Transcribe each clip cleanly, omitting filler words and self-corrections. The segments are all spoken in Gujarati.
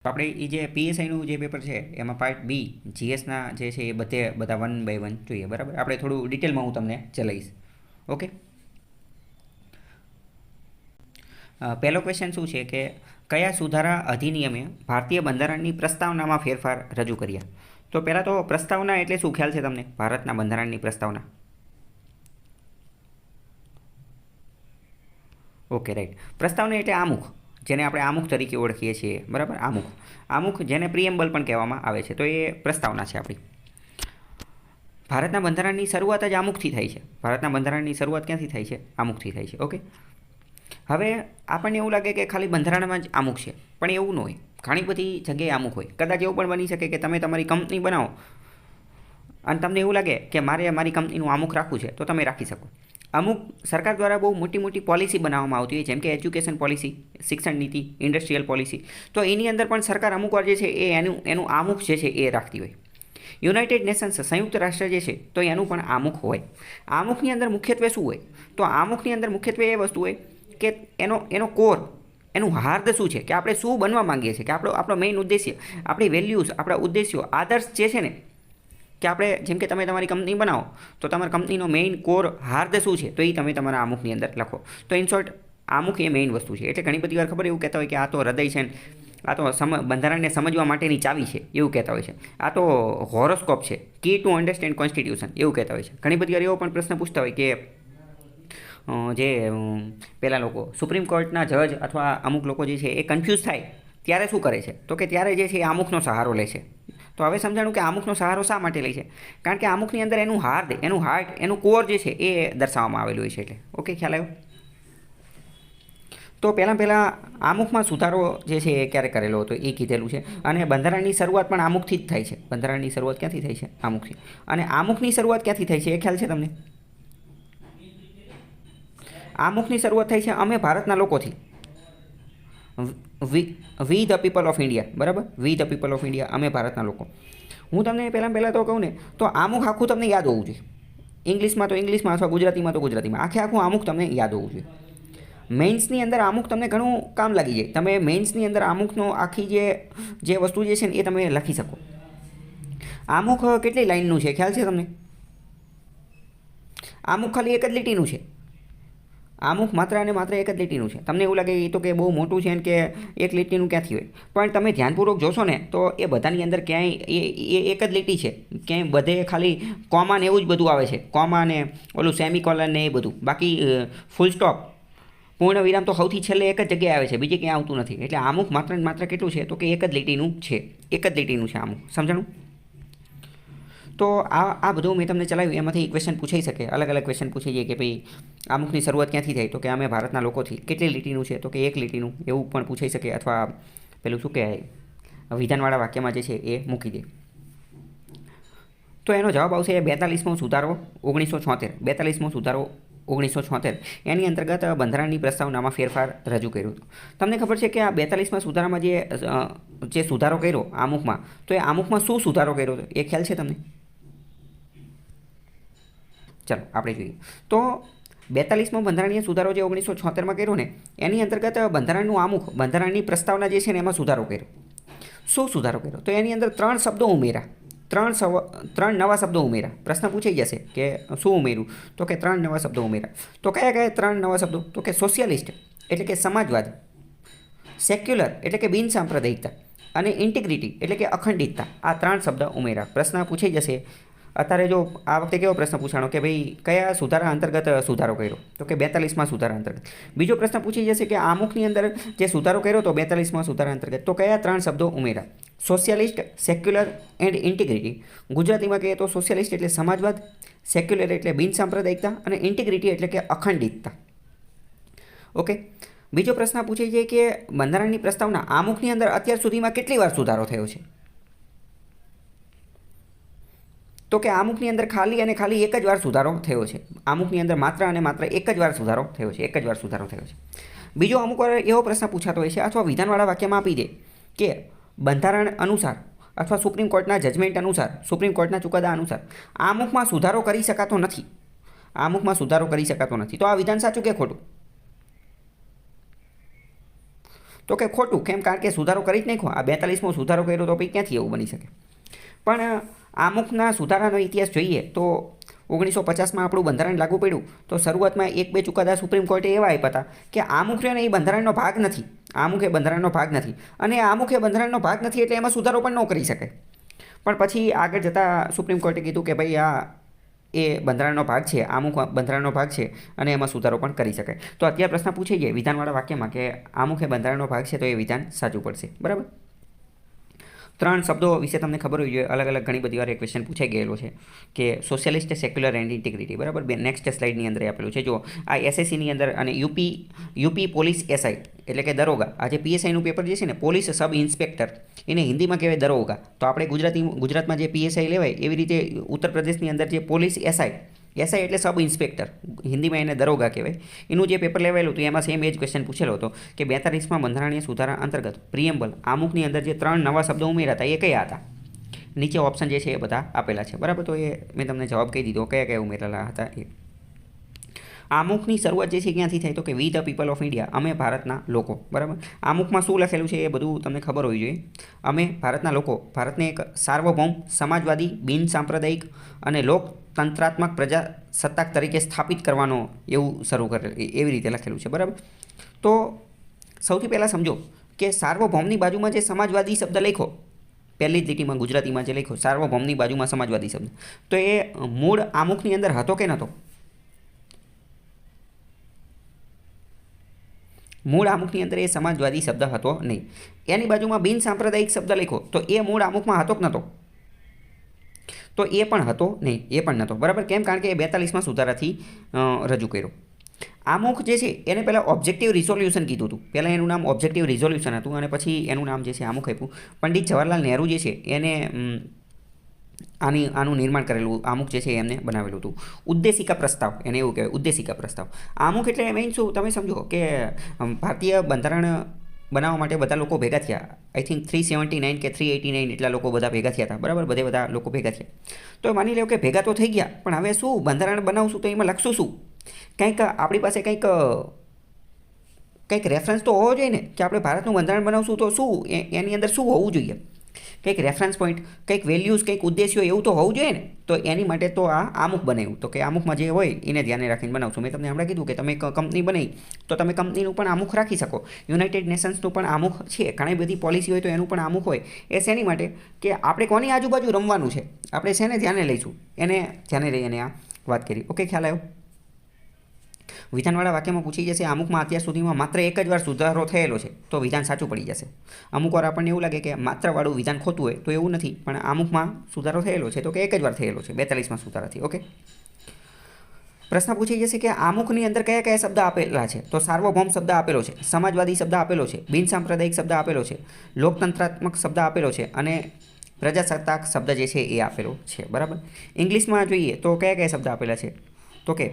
તો આપણે એ જે પીએસઆઈનું જે પેપર છે એમાં પાર્ટ બી જીએસના જે છે એ બધા 1 by 1 જોઈએ, બરાબર. આપણે થોડું ડિટેલમાં હું તમને ચલાવીશ. ઓકે. પહેલો ક્વેશ્ચન શું છે કે કયા સુધારા અધિનિયમે ભારતીય બંધારણની પ્રસ્તાવનામાં ફેરફાર રજૂ કર્યા? તો પહેલાં તો પ્રસ્તાવના એટલે શું ખ્યાલ છે તમને? ભારતના બંધારણની પ્રસ્તાવના. Okay, right. પ્રસ્તાવના એટલે આમુખ, જેને આપણે આમુખ તરીકે ઓળખીએ છીએ, બરાબર. આમુખ જેને પ્રિએમ્બલ પણ કહેવામાં આવે છે, તો એ પ્રસ્તાવના છે આપણી. ભારતના બંધારણની શરૂઆત જ આમુખથી થાય છે. ભારતના બંધારણની શરૂઆત ક્યાંથી થાય છે? આમુખથી થાય છે. ઓકે. હવે આપણને એવું લાગે કે ખાલી બંધારણમાં જ આમુખ છે, પણ એવું ન હોય. ઘણી બધી જગ્યાએ આમુખ હોય. કદાચ એવું પણ બની શકે કે તમે તમારી કંપની બનાવો અને તમને એવું લાગે કે મારે મારી કંપનીનું આમુખ રાખવું છે, તો તમે રાખી શકો. અમુક સરકાર દ્વારા બહુ મોટી મોટી પોલિસી બનાવવામાં આવતી હોય, જેમ કે એજ્યુકેશન પોલિસી, શિક્ષણ નીતિ, ઇન્ડસ્ટ્રીયલ પોલિસી. તો એની અંદર પણ સરકાર અમુક વાર જે છે એ એનું આમુખ જે છે એ રાખતી હોય. યુનાઇટેડ નેશન્સ, સંયુક્ત રાષ્ટ્ર જે છે, તો એનું પણ આમુખ હોય. આમુખની અંદર મુખ્યત્વે શું હોય? તો આમુખની અંદર મુખ્યત્વે એ વસ્તુ હોય કે એનો કોર, એનું હાર્દ શું છે, કે આપણે શું બનવા માંગીએ છીએ, કે આપણો મેઇન ઉદ્દેશ્ય, આપણી વેલ્યુઝ, આપણા ઉદ્દેશ્યો, આદર્શ જે છે ને, કે આપણે જેમ કે તમે તમારી કંપની બનાવો તો તમારી કંપનીનો મેઇન કોર હાર્દ શું છે, તો એ તમે તમારા આમુખની અંદર લખો. તો ઇન શોર્ટ આમુખ એ મેઇન વસ્તુ છે. એટલે ઘણી બધી વાર ખબર એવું કહેતા હોય કે આ તો હૃદય છે ને, આ તો બંધારણને સમજવા માટેની ચાવી છે, એવું કહેતા હોય છે. આ તો હોરોસ્કોપ છે, કી ટુ અન્ડરસ્ટેન્ડ કોન્સ્ટિટ્યુશન, એવું કહેતા હોય છે. ઘણી બધી વાર એવો પણ પ્રશ્ન પૂછતા હોય કે જે પેલા લોકો સુપ્રીમ કોર્ટના જજ અથવા અમુક લોકો જે છે એ કન્ફ્યુઝ થાય ત્યારે શું કરે છે? તો કે ત્યારે જે છે એ આમુખનો સહારો લે છે. તો હવે સમજાણું કે આમુખનો સહારો શા માટે લે છે? કારણ કે આમુખની અંદર એનું હાર્દ, એનું હાર્ટ, એનું કોર જે છે એ દર્શાવવામાં આવેલું હોય છે. એટલે ઓકે, ખ્યાલ આવ્યો? તો પહેલાં આમુખમાં સુધારો જે છે એ ક્યારે કરેલો હતો એ કીધેલું છે. અને બંધારણની શરૂઆત પણ આમુખથી જ થાય છે. બંધારણની શરૂઆત ક્યાંથી થાય છે? આમુખથી. અને આમુખની શરૂઆત ક્યાંથી થાય છે એ ખ્યાલ છે તમને? આમુખની શરૂઆત થાય છે અમે ભારતના લોકોથી. We the people of India, બરાબર. We the people of India, અમે ભારતના લોકો. હું તમને પહેલાં તો કહું ને, તો આમુખ આખું તમને યાદ હોવું જોઈએ. ઇંગ્લિશમાં તો ઇંગ્લિશમાં, અથવા ગુજરાતીમાં તો ગુજરાતીમાં, આખું આમુખ તમને યાદ હોવું જોઈએ. મેઇન્સની અંદર આમુખ તમને ઘણું કામ લાગી જાય. તમે મેઇન્સની અંદર આમુખનો આખી જે વસ્તુ જે છે ને એ તમે લખી શકો. આમુખ કેટલી લાઇનનું છે ખ્યાલ છે તમને? આમુખ ખાલી એક જ લીટીનું છે. આમુખ માત્ર અને માત્ર એક જ લીટીનું છે. તમને એવું લાગે એ તો કે બહુ મોટું છે ને કે એક લીટીનું ક્યાંથી હોય, પણ તમે ધ્યાનપૂર્વક જોશો ને તો એ બધાની અંદર ક્યાંય એ એક જ લીટી છે. ક્યાંય બધે ખાલી કોમા ને એવું જ બધું આવે છે, કોમા ને ઓલું સેમિકોલન ને એ બધું. બાકી ફૂલ સ્ટોપ, પૂર્ણ વિરામ તો સૌથી છેલ્લે એક જ જગ્યાએ આવે છે, બીજે ક્યાંય આવતું નથી. એટલે આમુખ માત્ર ને માત્ર કેટલું છે? તો કે એક જ લીટીનું છે. એક જ લીટીનું છે આમુખ. સમજાણું? તો આ બધું મેં તમને ચલાવ્યું, એમાંથી ક્વેશ્ચન પૂછાઈ શકે, અલગ અલગ ક્વેશ્ચન પૂછાઈ જાય કે ભાઈ આમુખની શરૂઆત ક્યાંથી થાય? તો કે અમે ભારતના લોકોથી. કેટલી લીટીનું છે? તો કે એક લીટીનું, એવું પણ પૂછાઈ શકે. અથવા પેલું શું કહેવાય, વિધાનવાળા વાક્યમાં જે છે એ મૂકી દે. તો એનો જવાબ આવશે 42મો સુધારો 1976. 42મો સુધારો 1976, એની અંતર્ગત બંધારણની પ્રસ્તાવનામાં ફેરફાર રજૂ કર્યો હતો. તમને ખબર છે કે આ 42મા સુધારામાં જે સુધારો કર્યો આમુખમાં, તો એ આમુખમાં શું સુધારો કર્યો હતો એ ખ્યાલ છે તમને? ચાલો આપણે જોઈએ. તો 42મો બંધારણીય સુધારો જે 1976માં કર્યો ને, એની અંતર્ગત બંધારણનું આમુખ, બંધારણની પ્રસ્તાવના જે છે ને એમાં સુધારો કર્યો. શું સુધારો કર્યો? તો એની અંદર 3 શબ્દો ઉમેર્યા. 3 નવા શબ્દો ઉમેર્યા. પ્રશ્ન પૂછાઈ જશે કે શું ઉમેર્યું? તો કે 3 નવા શબ્દો ઉમેર્યા. તો કયા 3 નવા શબ્દો? તો કે સોશિયલિસ્ટ એટલે કે સમાજવાદ, સેક્યુલર એટલે કે બિન સાંપ્રદાયિકતા, અને ઇન્ટિગ્રિટી એટલે કે અખંડિતતા. આ 3 શબ્દ ઉમેર્યા. પ્રશ્ન પૂછાઈ જશે અત્યારે. જો આ વખતે કેવો પ્રશ્ન પૂછાણો કે ભાઈ કયા સુધારા અંતર્ગત સુધારો કર્યો? તો કે 42મા સુધારા અંતર્ગત. બીજો પ્રશ્ન પૂછી જશે કે આમુખની અંદર જે સુધારો કર્યો તો 42મા સુધારા અંતર્ગત, તો કયા 3 શબ્દો ઉમેર્યા? Socialist, secular and integrity. ગુજરાતીમાં કહીએ તો સોશિયલિસ્ટ એટલે સમાજવાદ, સેક્યુલર એટલે બિન સાંપ્રદાયિકતા, અને ઇન્ટિગ્રિટી એટલે કે અખંડિતતા. ઓકે. બીજો પ્રશ્ન પૂછાઈ જાય કે બંધારણની પ્રસ્તાવના આમુખની અંદર અત્યાર સુધીમાં કેટલી વાર સુધારો થયો છે? તો કે આમુખની અંદર ખાલી અને ખાલી એક જ વાર સુધારો થયો છે. આમુખની અંદર માત્ર અને માત્ર એક જ વાર સુધારો થયો છે. એક જ વાર સુધારો થયો છે. બીજો અમુક વાર એવો પ્રશ્ન પૂછાતો હોય છે, અથવા વિધાનવાળા વાક્યમાં આપી દે કે બંધારણ અનુસાર અથવા સુપ્રીમ કોર્ટના જજમેન્ટ અનુસાર, સુપ્રીમ કોર્ટના ચુકાદા અનુસાર આમુખમાં સુધારો કરી શકાતો નથી. આમુખમાં સુધારો કરી શકાતો નથી. તો આ વિધાન સાચું કે ખોટું? તો કે ખોટું. કેમ? કારણ કે સુધારો કરી જ નાખ્યો. આ 42મો સુધારો કર્યો તો પછી ક્યાંથી એવું બની શકે? પણ આમુખના સુધારાનો ઇતિહાસ જોઈએ તો 1950માં આપણું બંધારણ લાગુ પડ્યું તો શરૂઆતમાં 1-2 ચુકાદા સુપ્રીમ કોર્ટે એવા આપ્યા હતા કે આમુખ રહ્યો ને એ બંધારણનો ભાગ નથી. આમુખ એ બંધારણનો ભાગ નથી અને આમુખ એ બંધારણનો ભાગ નથી એટલે એમાં સુધારો પણ ન કરી શકાય. પણ પછી આગળ જતાં સુપ્રીમ કોર્ટે કીધું કે ભાઈ આ એ બંધારણનો ભાગ છે, આમુખ બંધારણનો ભાગ છે અને એમાં સુધારો પણ કરી શકાય. તો અત્યારે પ્રશ્ન પૂછાઈ જાય વિધાનવાળા વાક્યમાં કે આમુખ એ બંધારણનો ભાગ છે તો એ વિધાન સાચું પડશે. બરાબર. 3 શબ્દો વિશે તમને ખબર હોવી જોઈએ. અલગ અલગ ઘણી બધી વાર એક ક્વેશ્ચન પૂછાઈ ગયેલો છે કે સોશિયલિસ્ટ, સેક્યુલર એન્ડ ઇન્ટિગ્રિટી. બરાબર. નેક્સ્ટ સ્લાઇડની અંદર આપેલું છે. જો આ એસએસસીની અંદર અને યુપી પોલીસ એસઆઈ એટલે કે દરોગા. આ જે પીએસઆઈનું પેપર જે છે ને, પોલીસ સબ ઇન્સ્પેક્ટર, એને હિન્દીમાં કહેવાય દરોગા. તો આપણે ગુજરાતમાં જે પીએસઆઈ લેવાય એવી રીતે ઉત્તર પ્રદેશની અંદર જે પોલીસ એસઆઈ એટલે સબ ઇન્સ્પેક્ટર, હિન્દીમાં એને દરોગા કહેવાય. એનું જે પેપર લેવાયેલું હતું એમાં સેમ એ જ ક્વેશ્ચન પૂછેલો હતો કે 42માં બંધારણીય સુધારા અંતર્ગત પ્રિએમ્બલ આમુખની અંદર જે 3 નવા શબ્દો ઉમેર્યા હતા એ કયા હતા? નીચે ઓપ્શન જે છે એ બધા આપેલા છે. બરાબર. તો એ મેં તમને જવાબ કહી દીધો કયા કયા ઉમેરેલા હતા એ. આમુખની શરૂઆત જે છે ક્યાંથી થાય તો કે વી ધ પીપલ ઓફ ઇન્ડિયા, અમે ભારતના લોકો. બરાબર. આમુખમાં શું લખેલું છે એ બધું તમને ખબર હોવી જોઈએ. અમે ભારતના લોકો ભારતને એક સાર્વભૌમ, સમાજવાદી, બિન સાંપ્રદાયિક અને લોકતંત્રાત્મક પ્રજાસત્તાક તરીકે સ્થાપિત કરવાનો એવું શરૂ કરેલું, એવી રીતે લખેલું છે. બરાબર. તો સૌથી પહેલાં સમજો કે સાર્વભૌમની બાજુમાં જે સમાજવાદી શબ્દ લખ્યો, પહેલી જ લીટીમાં ગુજરાતીમાં જે લખ્યો સાર્વભૌમની બાજુમાં સમાજવાદી શબ્દ, તો એ મૂળ આમુખની અંદર હતો કે નહોતો? મૂળ આમુખની અંદર એ સમાજવાદી શબ્દ હતો નહીં. એની બાજુમાં બિન સાંપ્રદાયિક શબ્દ લખ્યો તો એ મૂળ આમુખમાં હતો કે નહોતો? તો એ પણ હતો નહીં, એ પણ નહોતો. બરાબર. કેમ? કારણ કે એ 42માં સુધારાથી રજૂ કર્યો. આમુખ જે છે એને પહેલાં ઓબ્જેક્ટિવ રિઝોલ્યુશન કીધું હતું. પહેલાં એનું નામ ઓબ્જેક્ટિવ રિઝોલ્યુશન હતું અને પછી એનું નામ જે છે આમુખ આપ્યું. પંડિત જવાહરલાલ નહેરુ જે છે એને આનું નિર્માણ કરેલું આમુખ જે છે એમને બનાવેલું હતું. ઉદ્દેશિકા પ્રસ્તાવ એને એવું કહેવાય, ઉદ્દેશિકા પ્રસ્તાવ. આમુખ એટલે મેઇન શું તમે સમજો કે ભારતીય બંધારણ બનાવવા માટે બધા લોકો ભેગા થયા. આઈ થિંક 379 કે 389 એટલા લોકો બધા ભેગા થયા હતા. બરાબર. બધા લોકો ભેગા થયા. તો માની લો કે ભેગા તો થઈ ગયા, પણ હવે શું બંધારણ બનાવશું તો એમાં લખશું શું? કંઈક આપણી પાસે કંઈક રેફરન્સ તો હોવો જોઈએ ને કે આપણે ભારતનું બંધારણ બનાવશું તો શું એની અંદર શું હોવું જોઈએ? કંઈક રેફરન્સ પોઈન્ટ, કંઈક વેલ્યુઝ, કંઈક ઉદ્દેશ્યો એવું તો હોવું જોઈએ ને. તો એની માટે તો આ આમુખ બનાવ્યું. તો કે આમુખમાં જે હોય એને ધ્યાને રાખીને બનાવશું. મેં તમને હમણાં કીધું કે તમે કંપની બનાવી તો તમે કંપનીનું પણ આમુખ રાખી શકો. યુનાઇટેડ નેશન્સનું પણ આમુખ છે. ઘણી બધી પોલિસી હોય તો એનું પણ આમુખ હોય. એ શેની માટે? કે આપણે કોની આજુબાજુ રમવાનું છે, આપણે શેને ધ્યાને લઈશું એને ધ્યાને લઈ અને આ વાત કરી. ઓકે, ખ્યાલ આવ્યો? વિધાનવાળા વાક્યમાં પૂછી જશે આમુખમાં અત્યાર સુધીમાં માત્ર એક જ વાર સુધારો થયેલો છે તો વિધાન સાચું પડી જશે. અમુક વાર આપણને એવું લાગે કે માત્રવાળું વિધાન ખોટું હોય તો એવું નથી, પણ આમુખમાં સુધારો થયેલો છે તો કે એક જ વાર થયેલો છે 42માં સુધારાથી. ઓકે. પ્રશ્ન પૂછી જશે કે આમુખની અંદર કયા કયા શબ્દ આપેલા છે? તો સાર્વભૌમ શબ્દ આપેલો છે, સમાજવાદી શબ્દ આપેલો છે, બિન સાંપ્રદાયિક શબ્દ આપેલો છે, લોકતંત્રાત્મક શબ્દ આપેલો છે અને પ્રજાસત્તાક શબ્દ જે છે એ આપેલો છે. બરાબર. ઇંગ્લિશમાં જોઈએ તો કયા કયા શબ્દ આપેલા છે? તો કે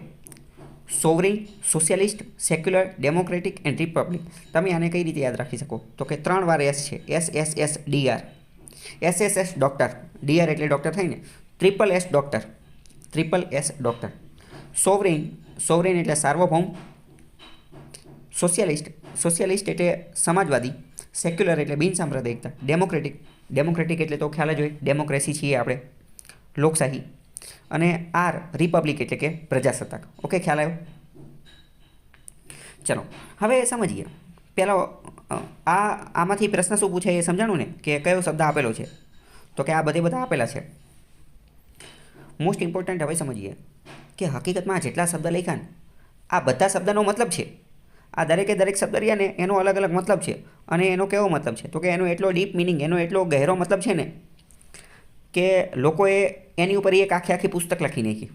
sovereign, socialist, secular, democratic and Republic. તમે આને કઈ રીતે યાદ રાખી શકો? તો કે 3 વાર એસ છે. SSSDR, SSS ડૉક્ટર, DR એટલે ડૉક્ટર થાય ને, ટ્રિપલ S ડૉક્ટર. સોવરિન એટલે સાર્વભૌમ, સોશિયલિસ્ટ એટલે સમાજવાદી, સેક્યુલર એટલે બિન સાંપ્રદાયિકતા, ડેમોક્રેટિક એટલે તો ખ્યાલ જ હોય ડેમોક્રેસી છીએ આપણે, લોકશાહી, અને રિપબ્લિક એટલે કે પ્રજાસત્તાક. ઓકે, ખ્યાલ આવ્યો? ચલો હવે સમજીએ. પહેલાં આમાંથી પ્રશ્ન શું પૂછાય એ સમજાણું ને કે કયો શબ્દ આપેલો છે? તો કે આ બધા આપેલા છે. મોસ્ટ ઇમ્પોર્ટન્ટ હવે સમજીએ કે હકીકતમાં જેટલા શબ્દ લખ્યા ને આ બધા શબ્દનો મતલબ છે. આ દરેક શબ્દ રહ્યા ને એનો અલગ અલગ મતલબ છે. અને એનો કેવો મતલબ છે? તો કે એનો એટલો ડીપ મિનિંગ, એનો એટલો ગહેરો મતલબ છે ને કે લોકોએ એની ઉપર એક આખી પુસ્તક લખી નાખી,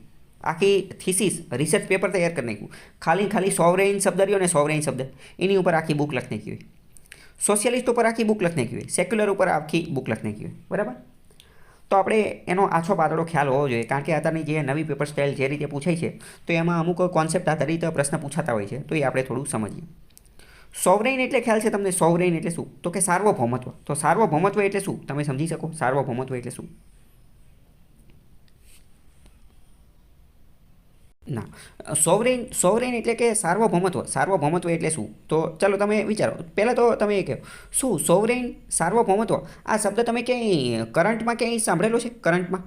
આખી થીસીસ, રિસર્ચ પેપર તૈયાર કરી નાખ્યું. ખાલી સોવરેઇન શબ્દ રહ્યો ને, સોવરેઇન શબ્દ એની ઉપર આખી બુક લખી નાખી હોય. સોશિયલિસ્ટ ઉપર આખી બુક લખી નાખી હોય, સેક્યુલર ઉપર આખી બુક લખી નાખી હોય. બરાબર. તો આપણે એનો આછો પાતળો ખ્યાલ હોવો જોઈએ, કારણ કે અત્યારની જે નવી પેપર સ્ટાઇલ જે રીતે પૂછાય છે તો એમાં અમુક કોન્સેપ્ટ આધારિત પ્રશ્ન પૂછાતા હોય છે, તો એ આપણે થોડું સમજીએ. સોવરેઇન એટલે ખ્યાલ છે તમને? સોવરેઇન એટલે શું? તો કે સાર્વભૌમત્વ. તો સાર્વભૌમત્વ એટલે શું તમે સમજી શકો? સાર્વભૌમત્વ એટલે શું? ના, સોવરેન એટલે કે સાર્વભૌમત્વ એટલે શું? તો ચાલો તમે વિચારો. પહેલાં તો તમે એ કહો, શું સોવરેન સાર્વભૌમત્વ આ શબ્દ તમે ક્યાંય કરંટમાં ક્યાંય સાંભળેલો છે? કરંટમાં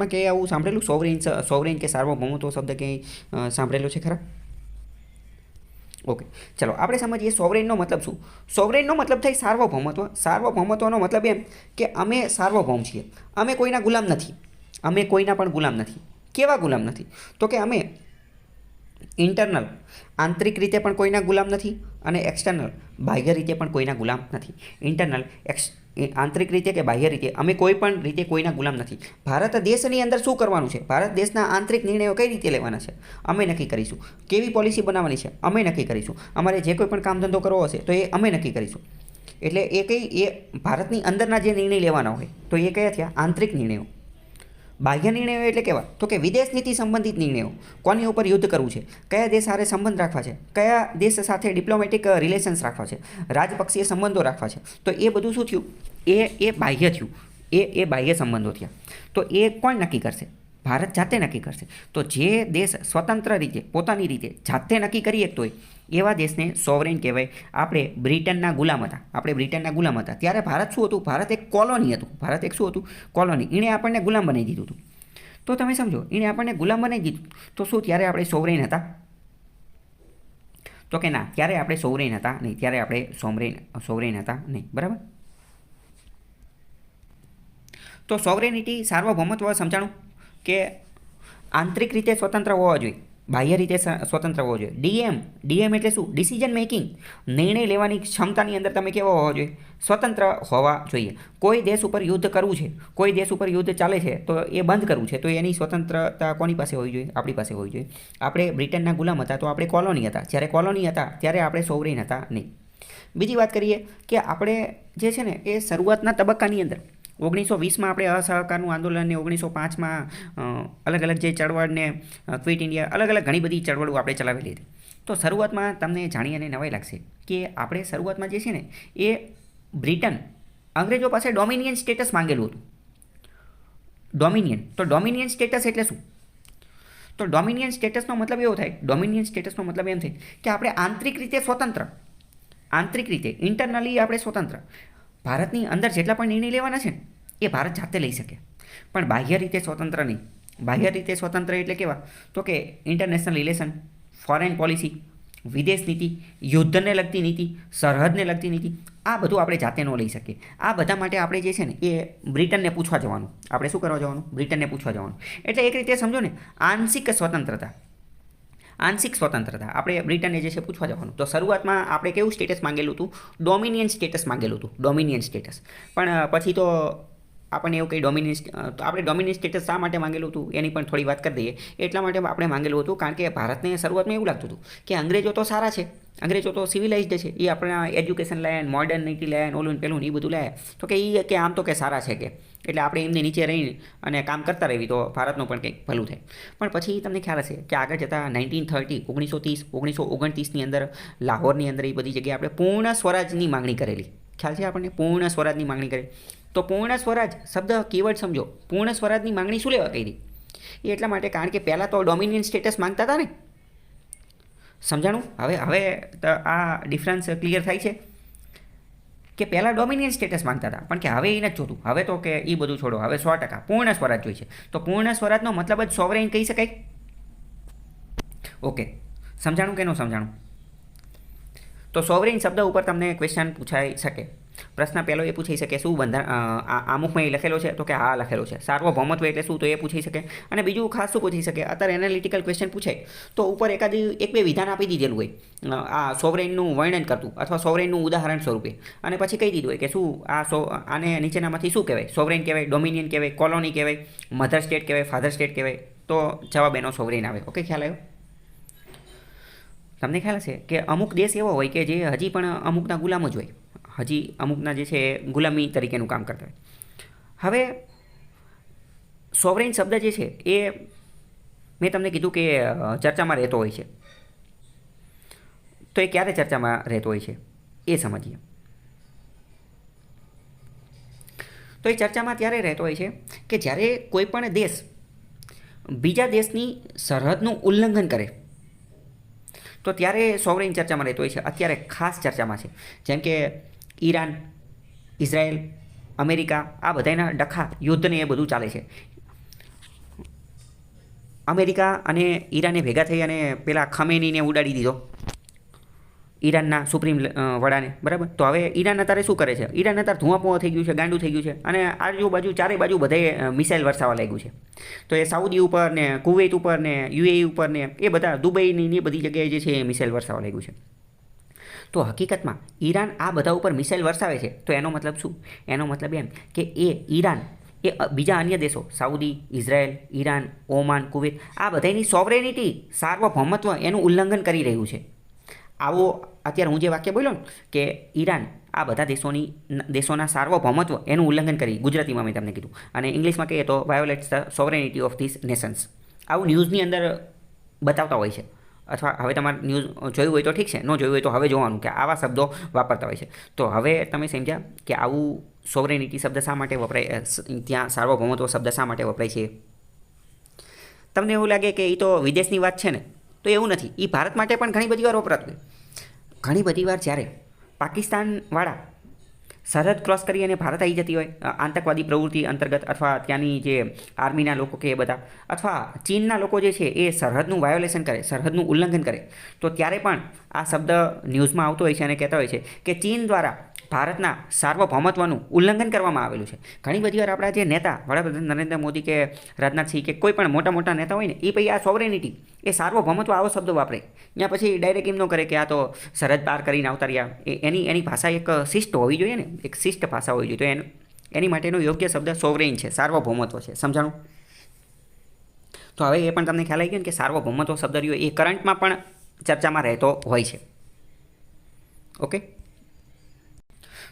ક્યાંય આવું સાંભળેલું? સોવરેન કે સાર્વભૌમત્વ શબ્દ ક્યાંય સાંભળેલો છે ખરા? ઓકે, ચલો આપણે સમજીએ સોવરેનનો મતલબ શું. સોવરેનનો મતલબ થાય સાર્વભૌમત્વ. સાર્વભૌમત્વનો મતલબ એમ કે અમે સાર્વભૌમ છીએ, અમે કોઈના ગુલામ નથી, અમે કોઈના પણ ગુલામ નથી. કેવા ગુલામ નથી? તો કે અમે ઇન્ટરનલ આંતરિક રીતે પણ કોઈના ગુલામ નથી અને એક્સટર્નલ બાહ્ય રીતે પણ કોઈના ગુલામ નથી. ઇન્ટરનલ આંતરિક રીતે કે બાહ્ય રીતે અમે કોઈ પણ રીતે કોઈના ગુલામ નથી. ભારત દેશની અંદર શું કરવાનું છે, ભારત દેશના આંતરિક નિર્ણયો કઈ રીતે લેવાના છે અમે નક્કી કરીશું. કેવી પોલિસી બનાવવાની છે અમે નક્કી કરીશું. અમારે જે કોઈ પણ કામ ધંધો કરવો હશે તો એ અમે નક્કી કરીશું. એટલે એ ભારતની અંદરના જે નિર્ણય લેવાના હોય તો એ કયા થયા? આંતરિક નિર્ણયો. બાહ્ય નિર્ણયો એટલે કેવા? તો કે વિદેશ નીતિ સંબંધિત નિર્ણયો. કોની ઉપર યુદ્ધ કરવું છે, કયા દેશ સાથે સંબંધ રાખવા છે, કયા દેશ સાથે ડિપ્લોમેટિક રિલેશન્સ રાખવા છે, રાજપક્ષીય સંબંધો રાખવા છે. તો એ બધું શું થયું? એ બાહ્ય થયું. એ બાહ્ય સંબંધો થયા. તો એ કોણ નક્કી કરશે? ભારત જાતે નક્કી કરશે. તો જે દેશ સ્વતંત્ર રીતે પોતાની રીતે જાતે નક્કી કરી શકતો હોય એવા દેશને સોવરેન કહેવાય. આપણે બ્રિટનના ગુલામ હતા. ત્યારે ભારત શું હતું? ભારત એક કોલોની હતું. ભારત એક શું હતું? કોલોની. એણે આપણને ગુલામ બનાવી દીધું હતું. તો તમે સમજો, એણે આપણને ગુલામ બનાવી દીધું તો શું ત્યારે આપણે સોવરેન હતા? તો કે ના, ત્યારે આપણે સોવરેન હતા નહીં. ત્યારે આપણે સોવરેન હતા નહીં. બરાબર. તો સોવરેનિટી સાર્વભૌમત્વ સમજાણું કે આંતરિક રીતે સ્વતંત્ર હોવા જોઈએ, બાહ્ય રીતે સ્વતંત્ર હોવો જોઈએ. ડીએમ એટલે શું? Decision making. નિર્ણય લેવાની ક્ષમતાની અંદર તમે કેવા હોવા જોઈએ? સ્વતંત્ર હોવા જોઈએ. કોઈ દેશ ઉપર યુદ્ધ કરવું છે, કોઈ દેશ ઉપર યુદ્ધ ચાલે છે તો એ બંધ કરવું છે, તો એની સ્વતંત્રતા કોની પાસે હોવી જોઈએ? આપણી પાસે હોવી જોઈએ. આપણે બ્રિટનના ગુલામ હતા તો આપણે કોલોની હતા. જ્યારે કોલોની હતા ત્યારે આપણે સોવરેન હતા નહીં. બીજી વાત કરીએ કે આપણે જે છે ને એ શરૂઆતના તબક્કાની અંદર 1920માં આપણે અસહકારનું આંદોલન ને 1905માં અલગ અલગ જે ચળવળને ક્વિટ ઇન્ડિયા અલગ ઘણી બધી ચળવળો આપણે ચલાવેલી હતી. તો શરૂઆતમાં તમને જાણી અને નવાઈ લાગશે કે આપણે શરૂઆતમાં જે છે ને એ બ્રિટન અંગ્રેજો પાસે ડોમિનિયન સ્ટેટસ માંગેલું હતું. તો ડોમિનિયન સ્ટેટસ એટલે શું? તો ડોમિનિયન સ્ટેટસનો મતલબ એવો થાય, એમ થાય કે આપણે આંતરિક રીતે ઇન્ટરનલી આપણે સ્વતંત્ર. ભારતની અંદર જેટલા પણ નિર્ણય લેવાના છે ને એ ભારત જાતે લઈ શકે, પણ બાહ્ય રીતે સ્વતંત્ર નહીં. બાહ્ય રીતે સ્વતંત્ર એટલે કેવા? તો કે ઇન્ટરનેશનલ રિલેશન, ફોરેન પોલિસી, વિદેશ નીતિ, યુદ્ધને લગતી નીતિ, સરહદને લગતી નીતિ, આ બધું આપણે જાતે ન લઈ શકીએ. આ બધા માટે આપણે જે છે ને એ બ્રિટનને પૂછવા જવાનું. આપણે શું કરવા જવાનું? બ્રિટનને પૂછવા જવાનું. એટલે એક રીતે સમજો ને આંશિક સ્વતંત્રતા આપણે બ્રિટનને જે છે પૂછવા જવાનું. તો શરૂઆતમાં આપણે કેવું સ્ટેટસ માંગેલું હતું? ડોમિનિયન સ્ટેટસ માંગેલું હતું. પણ પછી તો આપણને એવું કંઈ ડોમિનિયન સ્ટેટસ શા માટે માંગેલું હતું એની પણ થોડી વાત કરી દઈએ. એટલા માટે આપણે માંગેલું હતું કારણ કે ભારતને શરૂઆતમાં એવું લાગતું હતું કે અંગ્રેજો તો સારા છે, અંગ્રેજો તો સિવિલાઇઝડ છે, એ આપણા એજ્યુકેશન લાયા, મોડર્નિટી લાયા, ઓલું પેલું એ બધું લાયા, તો કે એ કે આમ તો કે સારા છે કે એટલે આપણે એમની નીચે રહીને અને કામ કરતા રહેવી તો ભારતનું પણ કંઈક ભલું થાય. પણ પછી તમને ખ્યાલ હશે કે આગળ જતાં 1930, 1929ની અંદર લાહોરની અંદર એ બધી જગ્યાએ આપણે પૂર્ણ સ્વરાજની માંગણી કરેલી. ખ્યાલ છે આપણને? પૂર્ણ સ્વરાજની માંગણી કરી. તો પૂર્ણ સ્વરાજ શબ્દ કીવર્ડ સમજો. પૂર્ણ સ્વરાજની માંગણી શું લેવા કરી? એ એટલા માટે કારણ કે પહેલાં તો ડોમિનિયન સ્ટેટસ માંગતા હતા ને. સમજાણું? હવે આ ડિફરન્સ ક્લિયર થાય છે કે પહેલાં ડોમિનિયન સ્ટેટસ માંગતા હતા પણ કે હવે એ નથી જોતું. હવે તો કે એ બધું છોડો, હવે 100% પૂર્ણ સ્વરાજ જોઈએ છે. તો પૂર્ણ સ્વરાજનો મતલબ જ સોવરેન કહી શકાય. ઓકે, સમજાણું કે ન સમજાણું? તો સોવરેન શબ્દ ઉપર તમને ક્વેશ્ચન પૂછાઈ શકે. પ્રશ્ન પહેલો એ પૂછાઈ શકે શું આમુખમાં એ લખેલો છે? તો કે હા લખેલો છે. સાર્વભૌમત્વ એટલે શું? તો એ પૂછાઈ શકે. અને બીજું ખાસ શું પૂછી શકે? અત્યારે એનાલિટિકલ ક્વેશ્ચન પૂછાય તો ઉપર એક બે વિધાન આપી દીધેલું હોય આ સોવરેનનું વર્ણન કરતું અથવા સોવરેનનું ઉદાહરણ સ્વરૂપે, અને પછી કહી દીધું હોય કે શું આને નીચેનામાંથી શું કહેવાય? સોવરેન કહેવાય, ડોમિનિયન કહેવાય, કોલોની કહેવાય, મધર સ્ટેટ કહેવાય, ફાધર સ્ટેટ કહેવાય. તો જવાબ એનો સોવરેન આવે. ઓકે, ખ્યાલ આવ્યો? તમને ખ્યાલ હશે કે અમુક દેશ એવો હોય કે જે હજી પણ અમુકના ગુલામ જ હોય, હજી અમુકના જે છે ગુલામી તરીકેનું કામ કરતા હોય. હવે સોવરેન શબ્દ જે છે એ મેં તમને કીધું કે ચર્ચામાં રહેતો હોય છે. તો એ ક્યારે ચર્ચામાં રહેતો હોય છે એ સમજીએ. તો એ ચર્ચામાં ત્યારે રહેતો હોય છે કે જ્યારે કોઈ પણ દેશ બીજા દેશની સરહદનું ઉલ્લંઘન કરે તો ત્યારે સોવરેન ચર્ચામાં રહેતો હોય છે. અત્યારે ખાસ ચર્ચામાં છે, જેમ કે ઈરાન, ઇઝરાયલ, અમેરિકા, આ બધાના ડખા યુદ્ધને એ બધું ચાલે છે. અમેરિકા અને ઈરાને ભેગા થઈ અને પેલા ખમેનીને ઉડાડી દીધો, ઈરાનના સુપ્રીમ વડાને, બરાબર. તો હવે ઈરાન અત્યારે શું કરે છે? ઈરાન અત્યારે ધુઆપુઆ થઈ ગયું છે, ગાંડું થઈ ગયું છે, અને આજુબાજુ ચારે બાજુ બધે મિસાઇલ વરસાવવા લાગ્યું છે. તો એ સાઉદી ઉપર ને, કુવૈત ઉપર ને, યુએઈ ઉપર ને, એ બધા દુબઈની એ બધી જગ્યાએ જે છે એ મિસાઇલ વરસાવવા લાગ્યું છે. તો હકીકતમાં ઈરાન આ બધા ઉપર મિસાઇલ વરસાવે છે, તો એનો મતલબ શું? એનો મતલબ એમ કે ઈરાન એ બીજા અન્ય દેશો Saudi, Israel, Iran, Oman, Kuwait, આ બધાની સોવરેનિટી, સાર્વભૌમત્વ એનું ઉલ્લંઘન કરી રહ્યું છે. આવો અત્યારે હું જે વાક્ય બોલ્યો ને કે ઈરાન આ બધા દેશોના સાર્વભૌમત્વ એનું ઉલ્લંઘન કરી, ગુજરાતીમાં મેં તમને કીધું, અને ઇંગ્લિશમાં કહીએ તો violates the સોવરેનિટી of this Nations. આવું ન્યૂઝની અંદર બતાવતા હોય છે. અથવા હવે તમારે ન્યૂઝ જોયું હોય તો ઠીક છે, ન જોયું હોય તો હવે જોવાનું કે આવા શબ્દો વાપરતા હોય છે. તો હવે તમે સમજ્યા કે આવું સોવરેનિટી શબ્દ શા માટે વપરાય, ત્યાં સાર્વભૌમત્વ શબ્દ શા માટે વપરાય છે. તમને એવું લાગે કે એ તો વિદેશની વાત છે ને, તો એવું નથી. એ ભારત માટે પણ ઘણી બધી વાર વપરાતું હોય. ઘણી બધી વાર જ્યારે પાકિસ્તાનવાળા સરહદ ક્રોસ કરી અને ભારત આવી જતી હોય આતંકવાદી પ્રવૃત્તિ અંતર્ગત, અથવા ત્યાંની જે આર્મીના લોકો કે એ બધા, અથવા ચીનના લોકો જે છે એ સરહદનું વાયોલેશન કરે, સરહદનું ઉલ્લંઘન કરે, તો ત્યારે પણ આ શબ્દ ન્યૂઝમાં આવતો હોય છે અને કહેતા હોય છે કે ચીન દ્વારા ભારતના સાર્વભૌમત્વનું ઉલ્લંઘન કરવામાં આવેલું છે. ઘણી બધી વાર આપણા જે નેતા, વડાપ્રધાન નરેન્દ્ર મોદી કે રાજનાથસિંહ કે કોઈ પણ મોટા મોટા નેતા હોય ને, એ પછી આ સોવરેનિટી, એ સાર્વભૌમત્વ આવો શબ્દ વાપરે. ત્યાં પછી ડાયરેક્ટ એમ ન કરે કે આ તો સરહદ પાર કરીને આવતા રહ્યા. એની ભાષા એક શિષ્ટ હોવી જોઈએ ને, એક શિષ્ટ ભાષા હોવી જોઈએ. તો એની માટેનો યોગ્ય શબ્દ સોવરેન છે, સાર્વભૌમત્વ છે. સમજાણું? તો હવે એ પણ તમને ખ્યાલ આવી ગયો ને કે સાર્વભૌમત્વ શબ્દ રહ્યો એ કરંટમાં પણ ચર્ચામાં રહેતો હોય છે. ઓકે.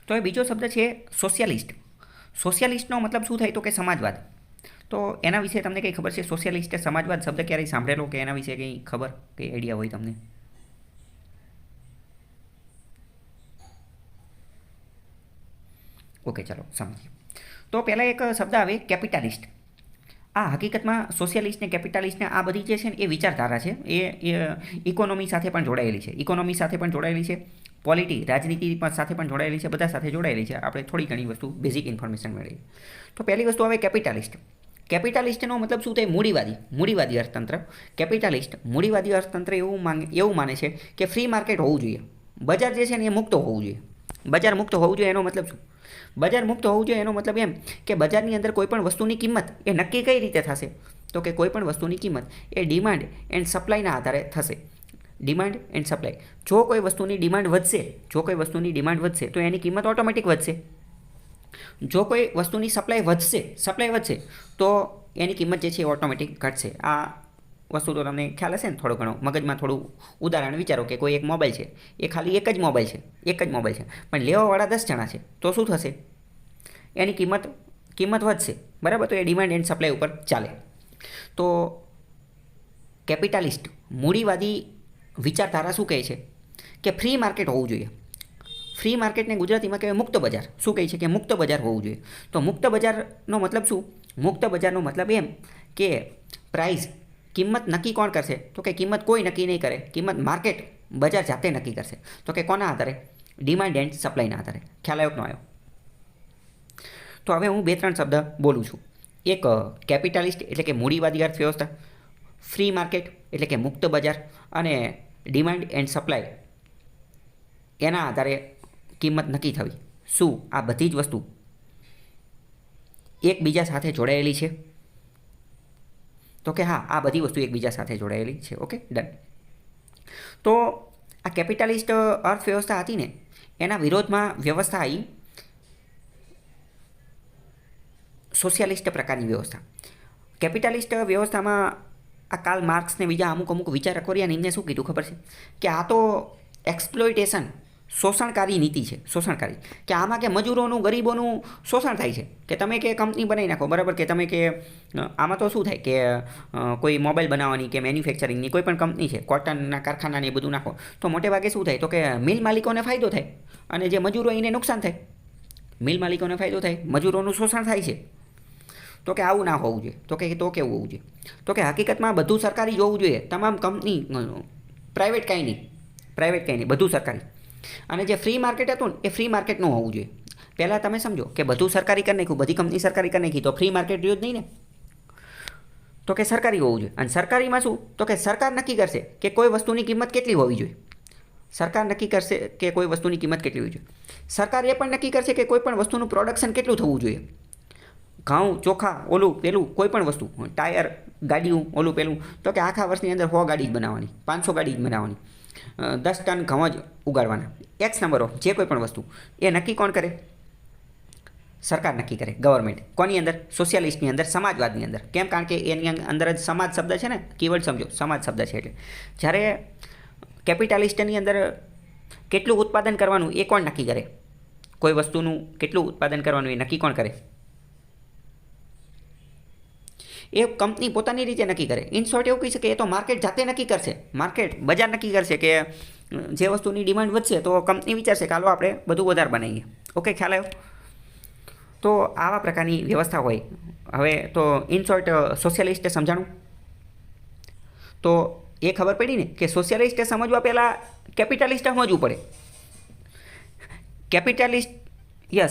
તો એ બીજો શબ્દ છે સોશિયાલિસ્ટ. સોશિયાલિસ્ટનો મતલબ શું થાય? તો કે સમાજવાદ. તો એના વિશે તમને કંઈ ખબર છે? સોશિયાલિસ્ટ, સમાજવાદ શબ્દ ક્યારેય સાંભળેલો કે એના વિશે કંઈ ખબર, કંઈ આઈડિયા હોય તમને? ઓકે, ચાલો સમજીએ. તો પહેલાં એક શબ્દ આવે કેપિટાલિસ્ટ. આ હકીકતમાં સોશિયાલિસ્ટ ને કેપિટાલિસ્ટ ને આ બધી જે છે ને એ વિચારધારા છે, એ ઇકોનોમી સાથે પણ જોડાયેલી છે. ઇકોનોમી સાથે પણ જોડાયેલી છે, પોલિટી, રાજનીતિ સાથે પણ જોડાયેલી છે, બધા સાથે જોડાયેલી છે. આપણે થોડી ઘણી વસ્તુ બેઝિક ઇન્ફોર્મેશન મેળવીએ. તો પહેલી વસ્તુ આવે કેપિટાલિસ્ટ. કેપિટાલિસ્ટનો મતલબ શું થાય? મૂડીવાદી અર્થતંત્ર. કેપિટાલિસ્ટ મૂડીવાદી અર્થતંત્ર એવું માને છે કે ફ્રી માર્કેટ હોવું જોઈએ, બજાર જે છે ને એ મુક્ત હોવું જોઈએ. બજાર મુક્ત હોવું જોઈએ એનો મતલબ શું? બજાર મુક્ત હોવું જોઈએ એનો મતલબ એમ કે બજારની અંદર કોઈ પણ વસ્તુની કિંમત એ નક્કી કઈ રીતે થશે? તો કે કોઈ પણ વસ્તુની કિંમત એ ડિમાન્ડ એન્ડ સપ્લાયના આધારે થશે. Demand and supply. જો કોઈ વસ્તુની ડિમાન્ડ વધશે તો એની કિંમત ઓટોમેટિક વધશે. જો કોઈ વસ્તુની સપ્લાય વધશે તો એની કિંમત જે છે એ ઓટોમેટિક ઘટશે. આ વસ્તુ તો તમને ખ્યાલ હશે ને થોડો ઘણો. મગજમાં થોડું ઉદાહરણ વિચારો કે કોઈ એક મોબાઈલ છે, એ ખાલી એક જ મોબાઈલ છે, પણ લેવાવાળા 10 જણા છે, તો શું થશે? એની કિંમત વધશે, બરાબર. તો એ ડિમાન્ડ એન્ડ સપ્લાય ઉપર ચાલે. તો કેપિટાલિસ્ટ મૂડીવાદી વિચારધારા શું કહે છે કે ફ્રી માર્કેટ હોવું જોઈએ. ફ્રી માર્કેટને ગુજરાતીમાં કહેવાય મુક્ત બજાર. શું કહે છે કે મુક્ત બજાર હોવું જોઈએ. તો મુક્ત બજારનો મતલબ શું? મુક્ત બજારનો મતલબ એમ કે પ્રાઇસ, કિંમત નક્કી કોણ કરશે? તો કે કિંમત કોઈ નક્કી નહીં કરે. કિંમત માર્કેટ, બજાર જાતે નક્કી કરશે. તો કે કોના આધારે? ડિમાન્ડ એન્ડ સપ્લાયના આધારે. ખ્યાલ આવ્યો કે ન આવ્યો? તો હવે હું 2-3 શબ્દ બોલું છું. એક કેપિટાલિસ્ટ એટલે કે મૂડીવાદી અર્થવ્યવસ્થા, ફ્રી માર્કેટ એટલે કે મુક્ત બજાર, અને ડિમાન્ડ એન્ડ સપ્લાય એના આધારે કિંમત નક્કી થવી. શું આ બધી જ વસ્તુ એકબીજા સાથે જોડાયેલી છે? તો કે હા, આ બધી વસ્તુ એકબીજા સાથે જોડાયેલી છે. Okay, done. તો આ કેપિટાલિસ્ટ અર્થવ્યવસ્થા હતી ને, એના વિરોધમાં વ્યવસ્થા આવી સોશિયાલિસ્ટ પ્રકારની વ્યવસ્થા. કેપિટાલિસ્ટ વ્યવસ્થામાં આ કાર્લ માર્ક્સ ને બીજા અમુક વિચારકો રહ્યા ને, એમને શું કીધું ખબર છે કે આ તો એક્સપ્લોઇટેશન, શોષણકારી નીતિ છે. શોષણકારી કે આમાં કે મજૂરોનું, ગરીબોનું શોષણ થાય છે. કે તમે કે કંપની બનાવી નાખો, બરાબર, કે તમે કે આમાં તો શું થાય કે કોઈ મોબાઈલ બનાવવાની કે મેન્યુફેક્ચરિંગની કોઈ પણ કંપની છે, કોટનના કારખાનાને એ બધું નાખો, તો મોટે ભાગે શું થાય? તો કે મિલ માલિકોને ફાયદો થાય અને જે મજૂરો એને નુકસાન થાય. મિલ માલિકોને ફાયદો થાય, મજૂરોનું શોષણ થાય છે. તો કે આવું ના હોવું જોઈએ. તો કેવું હોવું જોઈએ? તો કે હકીકતમાં બધું સરકારી જ હોવું જોઈએ. તમામ કંપની, પ્રાઇવેટ કાંઈ નહીં, બધું સરકારી. અને જે ફ્રી માર્કેટ હતું ને, એ ફ્રી માર્કેટ ન હોવું જોઈએ. પહેલાં તમે સમજો કે બધું સરકારી કરી નાખ્યું, બધી કંપની સરકારી કરી નાખી, તો ફ્રી માર્કેટ રહ્યું જ નહીં ને. તો કે સરકારી હોવું જોઈએ. અને સરકારીમાં શું? તો કે સરકાર નક્કી કરશે કે કોઈ વસ્તુની કિંમત કેટલી હોવી જોઈએ. સરકાર નક્કી કરશે કે કોઈ વસ્તુની કિંમત કેટલી હોવી જોઈએ. સરકાર એ પણ નક્કી કરશે કે કોઈ પણ વસ્તુનું પ્રોડક્શન કેટલું થવું જોઈએ. ઘઉં, ચોખા, ઓલું પેલું, કોઈ પણ વસ્તુ, ટાયર, ગાડીઓ, ઓલું પેલું, તો કે આખા વર્ષની અંદર 100 ગાડી જ બનાવવાની, 500 ગાડી જ બનાવવાની, 10 ટન ઘઉં જ ઉગાડવાના, એક્સ નંબર ઓફ જે કોઈ પણ વસ્તુ, એ નક્કી કોણ કરે? સરકાર નક્કી કરે, ગવર્મેન્ટ. કોની અંદર? સોશિયાલિસ્ટની અંદર, સમાજવાદની અંદર. કેમ? કારણ કે એની અંદર જ સમાજ શબ્દ છે ને, કીવર્ડ સમજો, સમાજ શબ્દ છે. એટલે જ્યારે કેપિટાલિસ્ટની અંદર કેટલું ઉત્પાદન કરવાનું એ કોણ નક્કી કરે? કોઈ વસ્તુનું કેટલું ઉત્પાદન કરવાનું એ નક્કી કોણ કરે? એ કંપની પોતાની રીતે નક્કી કરે. ઇન શોર્ટ એવું કહી શકે એ તો માર્કેટ જાતે નક્કી કરશે. માર્કેટ, બજાર નક્કી કરશે કે જે વસ્તુની ડિમાન્ડ વધશે તો કંપની વિચારશે કે હાલો આપણે બધું વધારે બનાવીએ. ઓકે, ખ્યાલ આવ્યો? તો આવા પ્રકારની વ્યવસ્થા હોય. હવે તો ઇન શોર્ટ સોશિયાલિસ્ટે સમજાણું તો એ ખબર પડી ને કે સોશિયાલિસ્ટે સમજવા પહેલાં કેપિટાલિસ્ટે સમજવું પડે.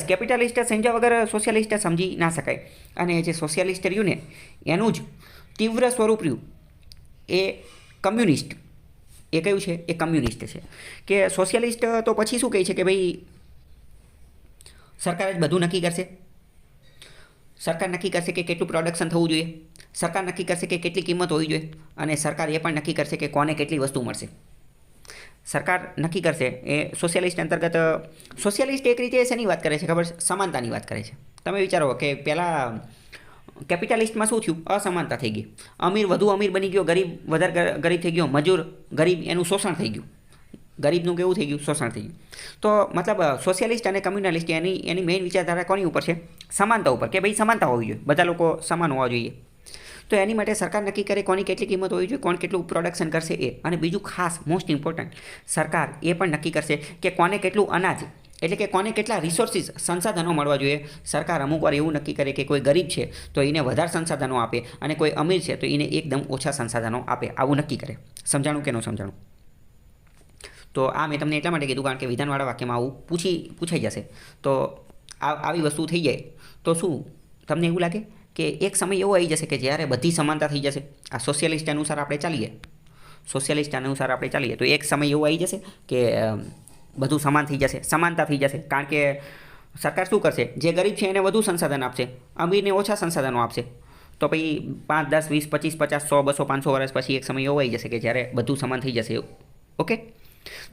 કેપિટાલિસ્ટે સમજ્યા વગર સોશિયાલિસ્ટે સમજી ના શકાય. અને જે સોશિયાલિસ્ટ રહ્યું ને એનું જ તીવ્ર સ્વરૂપ રહ્યું એ કમ્યુનિસ્ટ. એ કયું છે? એ કમ્યુનિસ્ટ છે. કે સોશિયાલિસ્ટ તો પછી શું કહે છે કે ભાઈ સરકાર જ બધું નક્કી કરશે. સરકાર નક્કી કરશે કે કેટલું પ્રોડક્શન થવું જોઈએ. સરકાર નક્કી કરશે કે કેટલી કિંમત હોવી જોઈએ. અને સરકાર એ પણ નક્કી કરશે કે કોને કેટલી વસ્તુ મળશે. સરકાર નક્કી કરશે. એ સોશિયાલિસ્ટ અંતર્ગત સોશિયાલિસ્ટ એક રીતે શેની વાત કરે છે ખબર? સમાનતાની વાત કરે છે. તમે વિચારો કે પહેલાં કેપિટાલિસ્ટમાં શું થયું? અસમાનતા થઈ ગઈ. અમીર વધુ અમીર બની ગયો, ગરીબ વધારે ગરીબ થઈ ગયો, મજૂર ગરીબ, એનું શોષણ થઈ ગયું. ગરીબનું કેવું થઈ ગયું? શોષણ થઈ ગયું. તો મતલબ સોશિયાલિસ્ટ અને કમ્યુનલિસ્ટ એની મેઇન વિચારધારા કોની ઉપર છે? સમાનતા ઉપર. કે ભાઈ સમાનતા હોવી જોઈએ, બધા લોકો સમાન હોવા જોઈએ. તો એની માટે સરકાર નક્કી કરે કોની કેટલી કિંમત હોવી જોઈએ, કોણ કેટલું પ્રોડક્શન કરશે એ. અને બીજું ખાસ મોસ્ટ ઇમ્પોર્ટન્ટ, સરકાર એ પણ નક્કી કરશે કે કોને કેટલું અનાજ, એટલે કે કોને કેટલા રિસોર્સિસ, સંસાધનો મળવા જોઈએ. સરકાર અમુક વાર એવું નક્કી કરે કે કોઈ ગરીબ છે તો એને વધારે સંસાધનો આપે અને કોઈ અમીર છે તો એને એકદમ ઓછા સંસાધનો આપે. આવું નક્કી કરે. સમજાણું કે ન સમજાણું? તો આ મેં તમને એટલા માટે કીધું કારણ કે વિધાનવાળા વાક્યમાં આવું પૂછાઈ જશે. તો આવી વસ્તુ થઈ જાય તો શું તમને એવું લાગે કે એક સમય એવો આવી જશે કે જ્યારે બધી સમાનતા થઈ જશે? આ સોશિયાલિસ્ટ અનુસાર આપણે ચાલીએ તો એક સમય એવો આવી જશે કે બધું સમાન થઈ જશે, સમાનતા થઈ જશે. કારણ કે સરકાર શું કરશે? જે ગરીબ છે એને વધુ સંસાધન આપશે, અમીરને ઓછા સંસાધનો આપશે. તો પછી 5, 10, 20, 25, 50, 100, 200, 500 વર્ષ પછી એક સમય એવો આવી જશે કે જ્યારે બધું સમાન થઈ જશે. ઓકે,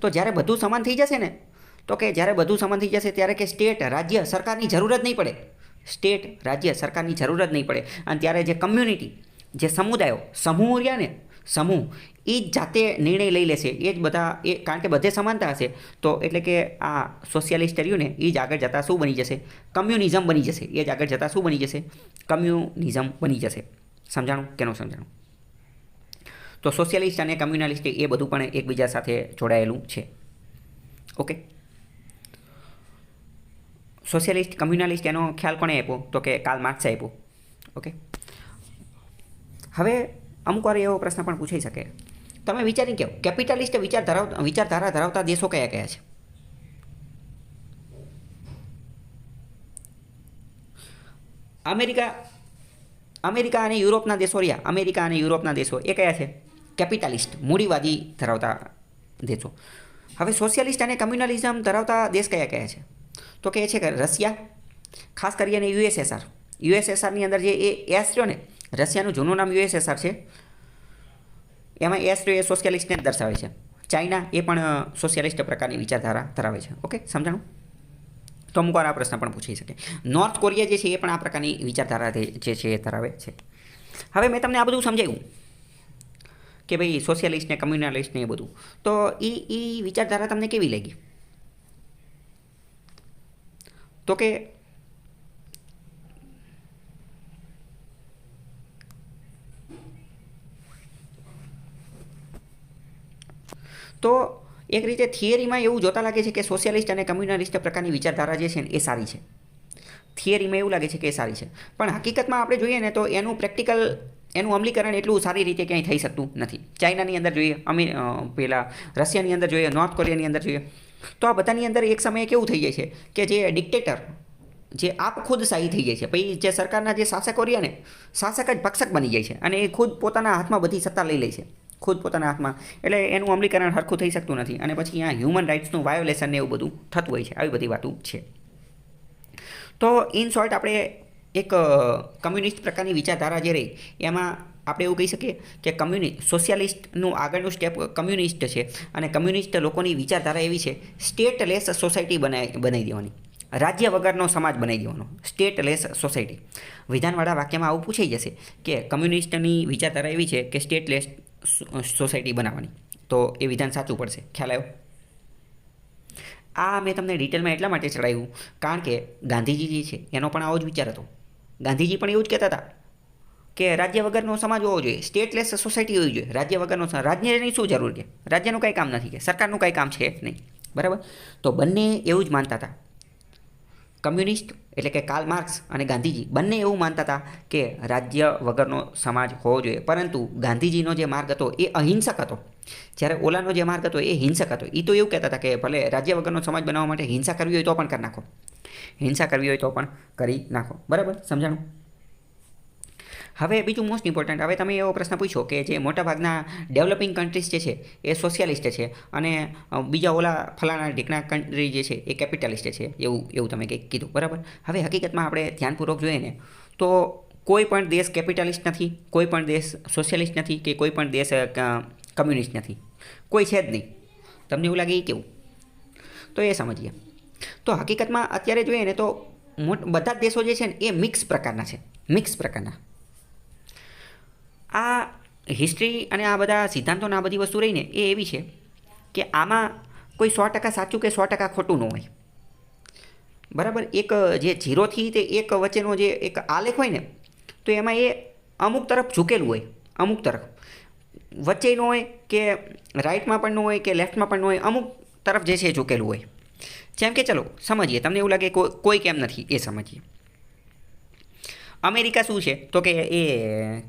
તો જ્યારે બધું સમાન થઈ જશે ને, તો કે જ્યારે બધું સમાન થઈ જશે ત્યારે કે સ્ટેટ, રાજ્ય, સરકારની જરૂર જ નહીં પડે. સ્ટેટ, રાજ્ય, સરકારની જરૂર જ નહીં પડે. અને ત્યારે જે કમ્યુનિટી, જે સમુદાયો, સમૂહ રહ્યા ને, સમૂહ, એ જ જાતે નિર્ણય લઈ લેશે. એ જ બધા, એ કારણ કે બધે સમાનતા હશે. તો એટલે કે આ સોશિયાલિસ્ટ રહ્યું ને એ જ આગળ જતાં શું બની જશે? કમ્યુનિઝમ બની જશે. એ જ આગળ જતાં શું બની જશે? કમ્યુનિઝમ બની જશે. સમજાણું કે ન સમજાણું? તો સોશિયાલિસ્ટ અને કમ્યુનલિસ્ટ એ બધું પણ એકબીજા સાથે જોડાયેલું છે. ઓકે, સોશિયાલિસ્ટ, કમ્યુનલિસ્ટ એનો ખ્યાલ કોણે આપ્યો? તો કે કાર્લ માર્ક્સે આપ્યો. ઓકે, હવે અમુક વાર એવો પ્રશ્ન પણ પૂછાઈ શકે, તમે વિચારી કહો, કેપિટાલિસ્ટ વિચારધારા ધરાવતા દેશો કયા કયા છે? અમેરિકા અને યુરોપના દેશો રહ્યા. અમેરિકા અને યુરોપના દેશો એ કયા છે? કેપિટાલિસ્ટ, મૂડીવાદી ધરાવતા દેશો. હવે સોશિયાલિસ્ટ અને કમ્યુનલિઝમ ધરાવતા દેશ કયા કયા છે? તો કે એ છે કે રશિયા, ખાસ કરીને યુએસએસઆર. યુએસએસઆરની અંદર જે એસ રહ્યો ને, રશિયાનું જૂનું નામ યુએસએસઆર છે, એમાં એસ રહ્યો એ સોશિયાલિસ્ટને જ દર્શાવે છે. ચાઇના એ પણ સોશિયાલિસ્ટ પ્રકારની વિચારધારા ધરાવે છે. ઓકે, સમજાણું? તો અમુક વાર આ પ્રશ્ન પણ પૂછી શકે. નોર્થ કોરિયા જે છે એ પણ આ પ્રકારની વિચારધારા જે છે એ ધરાવે છે. હવે મેં તમને આ બધું સમજાવ્યું કે ભાઈ સોશિયાલિસ્ટ ને કમ્યુનલિસ્ટ ને એ બધું, તો એ વિચારધારા તમને કેવી લાગી? તો કે એક રીતે થિયરીમાં એવું જોતા લાગે છે કે સોશિયાલિસ્ટ અને કમ્યુનલિસ્ટ પ્રકારની વિચારધારા જે છે ને એ સારી છે. થિયરીમાં એવું લાગે છે કે એ સારી છે, પણ હકીકતમાં આપણે જોઈએ ને તો એનું અમલીકરણ એટલું સારી રીતે ક્યાંય થઈ શકતું નથી. ચાઇનાની અંદર જોઈએ, પેલા રશિયાની અંદર જોઈએ, નોર્થ કોરિયાની અંદર જોઈએ, તો આ બધાની અંદર એક સમયે કેવું થઈ જાય છે કે જે ડિક્ટેટર, જે આપ ખુદ શાહી થઈ જાય છે, પછી જે સરકારના જે શાસકો રહ્યા ને, શાસક જ ભક્ષક બની જાય છે અને એ ખુદ પોતાના હાથમાં બધી સત્તા લઈ લે છે, ખુદ પોતાના હાથમાં. એટલે એનું અમલીકરણ સરખું થઈ શકતું નથી અને પછી અહીંયા હ્યુમન રાઇટ્સનું વાયોલેશન ને એવું બધું થતું હોય છે. આવી બધી વાતો છે. તો ઇન શોર્ટ આપણે એક કમ્યુનિસ્ટ પ્રકારની વિચારધારા જે રહી એમાં આપણે એવું કહી શકીએ કે સોશિયાલિસ્ટનું આગળનું સ્ટેપ કમ્યુનિસ્ટ છે અને કમ્યુનિસ્ટ લોકોની વિચારધારા એવી છે, સ્ટેટલેસ સોસાયટી બનાવી દેવાની, રાજ્ય વગરનો સમાજ બનાવી દેવાનો, સ્ટેટલેસ સોસાયટી. વિધાનવાળા વાક્યમાં આવું પૂછાઈ જશે કે કમ્યુનિસ્ટની વિચારધારા એવી છે કે સ્ટેટલેસ સોસાયટી બનાવવાની, તો એ વિધાન સાચું પડશે. ખ્યાલ આવ્યો? આ મેં તમને ડિટેલમાં એટલા માટે ચડાવ્યું કારણ કે ગાંધીજી જે છે એનો પણ આવો જ વિચાર હતો. ગાંધીજી પણ એવું જ કહેતા હતા કે રાજ્ય વગરનો સમાજ હોવો જોઈએ, સ્ટેટલેસ સોસાયટી હોવી જોઈએ. રાજ્ય વગરનો રાજ્યની શું જરૂર છે? રાજ્યનું કંઈ કામ નથી, કે સરકારનું કંઈ કામ છે નહીં, બરાબર? તો બંને એવું જ માનતા હતા. કમ્યુનિસ્ટ એટલે કે કાર્લ માર્ક્સ અને ગાંધીજી બંને એવું માનતા હતા કે રાજ્ય વગરનો સમાજ હોવો જોઈએ, પરંતુ ગાંધીજીનો જે માર્ગ હતો એ અહિંસક હતો, જ્યારે ઓલાનો જે માર્ગ હતો એ હિંસક હતો. એ તો એવું કહેતા હતા કે ભલે રાજ્ય વગરનો સમાજ બનાવવા માટે હિંસા કરવી હોય તો પણ કરી નાખો, હિંસા કરવી હોય તો પણ કરી નાખો. બરાબર? સમજાણું? હવે બીજું મોસ્ટ ઇમ્પોર્ટન્ટ, હવે તમે એવો પ્રશ્ન પૂછો કે જે મોટાભાગના ડેવલપિંગ કન્ટ્રીઝ જે છે એ સોશિયાલિસ્ટ છે અને બીજા ઓલા ફલાણા ઢીકના કન્ટ્રી જે છે એ કેપિટલિસ્ટ છે, એવું તમે કંઈક કીધું. બરાબર? હવે હકીકતમાં આપણે ધ્યાનપૂર્વક જોઈએ ને તો કોઈ પણ દેશ કેપિટલિસ્ટ નથી, કોઈ પણ દેશ સોશિયાલિસ્ટ નથી, કે કોઈ પણ દેશ કમ્યુનિસ્ટ નથી, કોઈ છે જ નહીં. તમને એવું લાગે એ કેવું? તો એ સમજીએ. તો હકીકતમાં અત્યારે જોઈએ ને તો બધા જ દેશો જે છે ને એ મિક્સ પ્રકારના છે, મિક્સ પ્રકારના. આ હિસ્ટ્રી અને આ બધા સિદ્ધાંતોને આ બધી વસ્તુ રહીને એ એવી છે કે આમાં કોઈ 100% સાચું કે 100% ખોટું ન હોય. બરાબર? એક જે 0થી તે 1 વચ્ચેનો જે એક આલેખ હોય ને, તો એમાં એ અમુક તરફ ઝૂકેલું હોય, અમુક તરફ વચ્ચે ન હોય, કે રાઈટમાં પણ ન હોય, કે લેફ્ટમાં પણ ન હોય, અમુક તરફ જે છે એ ઝૂકેલું હોય. જેમ કે ચલો સમજીએ, તમને એવું લાગે કોઈ કેમ નથી એ સમજીએ. અમેરિકા શું છે? તો કે એ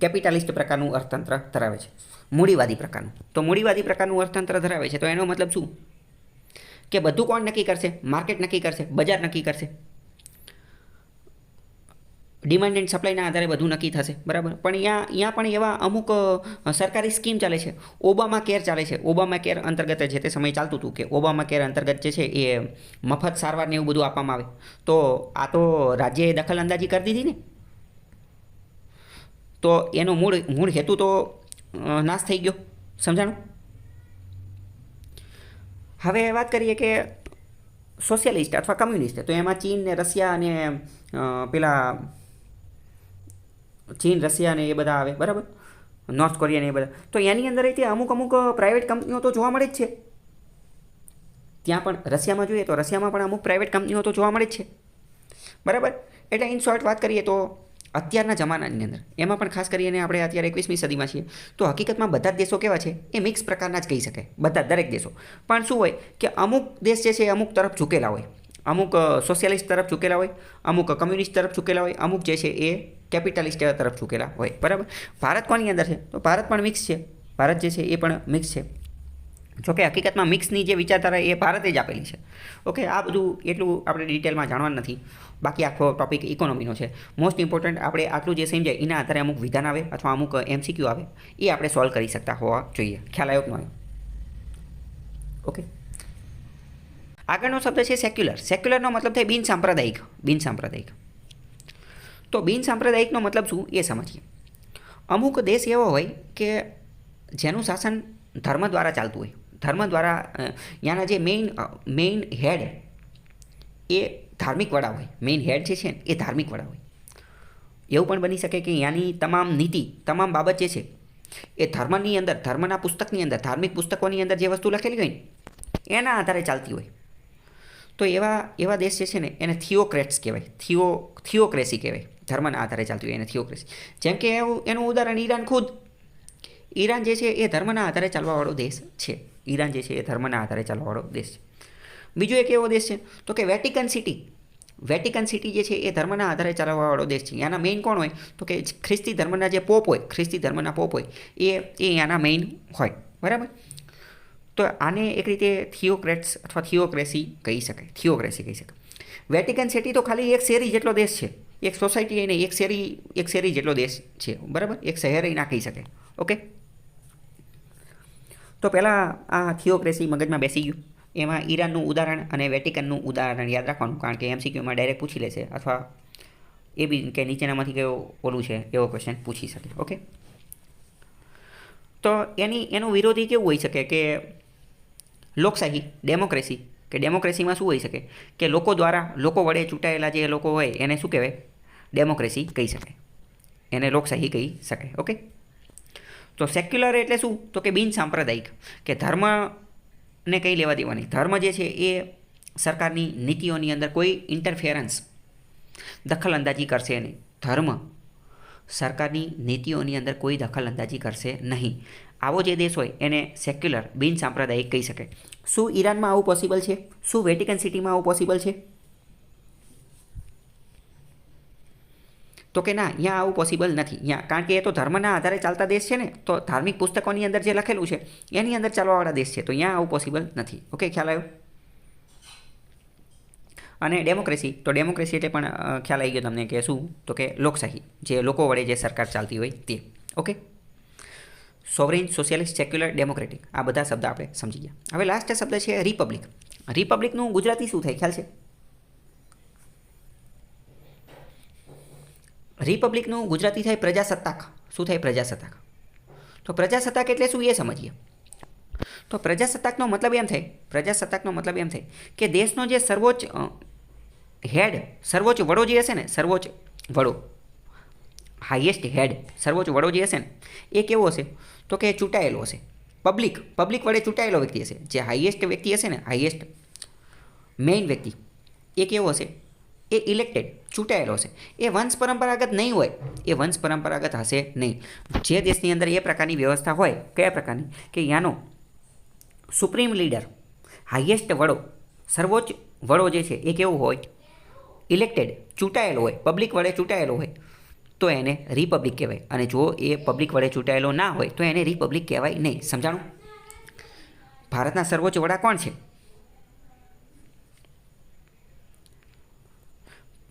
કેપિટાલિસ્ટ પ્રકારનું અર્થતંત્ર ધરાવે છે, મૂડીવાદી પ્રકારનું. તો મૂડીવાદી પ્રકારનું અર્થતંત્ર ધરાવે છે તો એનો મતલબ શું? કે બધું કોણ નક્કી કરશે? માર્કેટ નક્કી કરશે, બજાર નક્કી કરશે. ડિમાન્ડ એન્ડ સપ્લાયના આધારે બધું નક્કી થશે. બરાબર? પણ અહીંયા પણ એવા અમુક સરકારી સ્કીમ ચાલે છે. ઓબામા કેર ચાલે છે. ઓબામા કેર અંતર્ગત જે તે સમયે ચાલતું હતું કે ઓબામા કેર અંતર્ગત જે છે એ મફત સારવારને એવું બધું આપવામાં આવે. તો આ તો રાજ્યએ દખલ અંદાજી કરી દીધી ને, તો એનો મૂળ હેતુ તો નાશ થઈ ગયો. સમજાણું? હવે વાત કરીએ કે સોશિયાલિસ્ટ અથવા કમ્યુનિસ્ટ, તો એમાં ચીન ને રશિયા અને પેલા ચીન, રશિયા ને એ બધા આવે. બરાબર? નોર્થ કોરિયા ને એ બધા. તો એની અંદર અમુક પ્રાઇવેટ કંપનીઓ તો જોવા મળે જ છે. ત્યાં પણ રશિયામાં જોઈએ તો રશિયામાં પણ અમુક પ્રાઇવેટ કંપનીઓ તો જોવા મળે જ છે. બરાબર? એટલે ઇન શોર્ટ વાત કરીએ તો અત્યારના જમાનાની અંદર એમાં પણ ખાસ કરીને આપણે અત્યારે 21મી સદીમાં છીએ, તો હકીકતમાં બધા જ દેશો કેવા છે? એ મિક્સ પ્રકારના જ કહી શકાય, બધા દરેક દેશો. પણ શું હોય કે અમુક દેશ જે છે એ અમુક તરફ ઝૂકેલા હોય, અમુક સોશિયાલિસ્ટ તરફ ઝૂકેલા હોય, અમુક કમ્યુનિસ્ટ તરફ ઝૂકેલા હોય, અમુક જે છે એ કેપિટાલિસ્ટ તરફ ઝૂકેલા હોય. બરાબર? ભારત કોની અંદર છે? તો ભારત પણ મિક્સ છે. ભારત જે છે એ પણ મિક્સ છે. જોકે હકીકતમાં મિક્સની જે વિચારધારા એ ભારતે જ આપેલી છે. ઓકે, આ બધું એટલું આપણે ડિટેલમાં જાણવાનું નથી. બાકી આખો ટોપિક ઇકોનોમીનો છે. મોસ્ટ ઇમ્પોર્ટન્ટ આપણે આટલું જે સમજાય એના આધારે અમુક વિધાન આવે અથવા અમુક MCQ આવે એ આપણે સોલ્વ કરી શકતા હોવા જોઈએ. ખ્યાલ આવ્યો કે ન આવ્યો? ઓકે, આગળનો શબ્દ છે સેક્યુલર. સેક્યુલરનો મતલબ થાય બિનસાંપ્રદાયિક. બિનસાંપ્રદાયિક. તો બિનસાંપ્રદાયિકનો મતલબ શું એ સમજીએ. અમુક દેશ એવો હોય કે જેનું શાસન ધર્મ દ્વારા ચાલતું હોય. ધર્મ દ્વારા ત્યાંના જે મેઇન હેડ એ ધાર્મિક વડા હોય. મેઇન હેડ જે છે એ ધાર્મિક વડા હોય. એવું પણ બની શકે કે ત્યાંની તમામ નીતિ, તમામ બાબત જે છે એ ધર્મની અંદર, ધર્મના પુસ્તકની અંદર, ધાર્મિક પુસ્તકોની અંદર જે વસ્તુ લખેલી હોય ને એના આધારે ચાલતી હોય. તો એવા દેશ જે છે ને એને થિયોક્રેટ્સ કહેવાય. થિયોક્રેસી કહેવાય. ધર્મના આધારે ચાલતી હોય એને થિયોક્રેસી. જેમ કે એનું ઉદાહરણ ઈરાન ખુદ. ઈરાન જે છે એ ધર્મના આધારે ચાલવાવાળો દેશ છે. ઈરાન જે છે એ ધર્મના આધારે ચાલવાવાળો દેશ છે. બીજો એક એવો દેશ છે તો કે વેટિકન સિટી. વેટિકન સિટી જે છે એ ધર્મના આધારે ચાલવાવાળો દેશ છે. ત્યાંના મેઇન કોણ હોય તો કે ખ્રિસ્તી ધર્મના જે પોપ હોય, ખ્રિસ્તી ધર્મના પોપ હોય એ ત્યાંના મેઇન હોય. બરાબર. તો આને એક રીતે થિયોક્રેટ્સ અથવા થિયોક્રેસી કહી શકાય. થિયોક્રેસી કહી શકાય. વેટિકન સિટી તો ખાલી એક શેરી જેટલો દેશ છે, એક સોસાયટી એને એક શેરી જેટલો દેશ છે. બરાબર. એક શહેર ના કહી શકાય. ઓકે. તો પહેલાં આ થિયોક્રેસી મગજમાં બેસી ગયું. એમાં ઈરાનનું ઉદાહરણ અને વેટિકનનું ઉદાહરણ યાદ રાખવાનું, કારણ કે એમસીક્યુમાં ડાયરેક્ટ પૂછી લેશે, અથવા એ બી કે નીચેનામાંથી કયો ઓલું છે એવો ક્વેશ્ચન પૂછી શકે. ઓકે. તો એનું વિરોધી કેવું હોઈ શકે કે લોકશાહી, ડેમોક્રેસી. કે ડેમોક્રેસીમાં શું હોઈ શકે કે લોકો વડે ચૂંટાયેલા જે લોકો હોય એને શું કહેવાય? ડેમોક્રેસી કહી શકાય, એને લોકશાહી કહી શકાય. ઓકે. તો સેક્યુલર એટલે શું તો કે બિન સાંપ્રદાયિક, કે ધર્મને કંઈ લેવા દેવાની. ધર્મ જે છે એ સરકારની નીતિઓની અંદર કોઈ ઇન્ટરફેરન્સ, દખલ અંદાજી કરશે નહીં. ધર્મ સરકારની નીતિઓની અંદર કોઈ દખલ અંદાજી કરશે નહીં. આવો જે દેશ હોય એને સેક્યુલર, બિન સાંપ્રદાયિક કહી શકાય. શું ઈરાનમાં આવું પોસિબલ છે? શું વેટિકન સિટીમાં આવું પોસિબલ છે? તો કે ના, અહીંયા આવું પોસિબલ નથી. અહીંયા કારણ કે એ તો ધર્મના આધારે ચાલતા દેશ છે ને, તો ધાર્મિક પુસ્તકોની અંદર જે લખેલું છે એની અંદર ચાલવાવાળા દેશ છે, તો અહીંયા આવું પોસિબલ નથી. ઓકે, ખ્યાલ આવ્યો? અને ડેમોક્રેસી, તો ડેમોક્રેસી એટલે પણ ખ્યાલ આવી ગયો તમને કે શું તો કે લોકશાહી, જે લોકો વડે જે સરકાર ચાલતી હોય તે. Okay. Sovereign, socialist, secular, democratic, આ બધા શબ્દ આપણે સમજી ગયા. હવે લાસ્ટ શબ્દ છે રિપબ્લિક. રિપબ્લિકનું ગુજરાતી શું થાય ખ્યાલ છે? રિપબ્લિકનું ગુજરાતી થાય પ્રજાસત્તાક. શું થાય? પ્રજાસત્તાક. તો પ્રજાસત્તાક એટલે શું એ સમજીએ. તો પ્રજાસત્તાકનો મતલબ એમ થાય કે દેશનો જે સર્વોચ્ચ હેડ, સર્વોચ્ચ વડો જે હશે ને, સર્વોચ્ચ વડો, હાઈએસ્ટ હેડ, સર્વોચ્ચ વડો જે હશે ને એ કેવો હશે તો કે ચૂંટાયેલો હશે. પબ્લિક વડે ચૂંટાયેલો વ્યક્તિ હશે. જે હાઈએસ્ટ વ્યક્તિ હશે ને, હાઈએસ્ટ મેઇન વ્યક્તિ, એ કેવો હશે? એ ઇલેક્ટેડ, ચૂંટાયેલો હશે. એ વંશ પરંપરાગત નહીં હોય, એ વંશ પરંપરાગત હશે નહીં. જે દેશની અંદર એ પ્રકારની વ્યવસ્થા હોય, કયા પ્રકારની કે ત્યાંનો સુપ્રીમ લીડર, હાઈએસ્ટ વડો, સર્વોચ્ચ વડો જે છે એ કેવું હોય? ઇલેક્ટેડ, ચૂંટાયેલો હોય, પબ્લિક વડે ચૂંટાયેલો હોય, તો એને રિપબ્લિક કહેવાય. અને જો એ પબ્લિક વડે ચૂંટાયેલો ના હોય તો એને રિપબ્લિક કહેવાય નહીં. સમજાણું? ભારતના સર્વોચ્ચ વડા કોણ છે?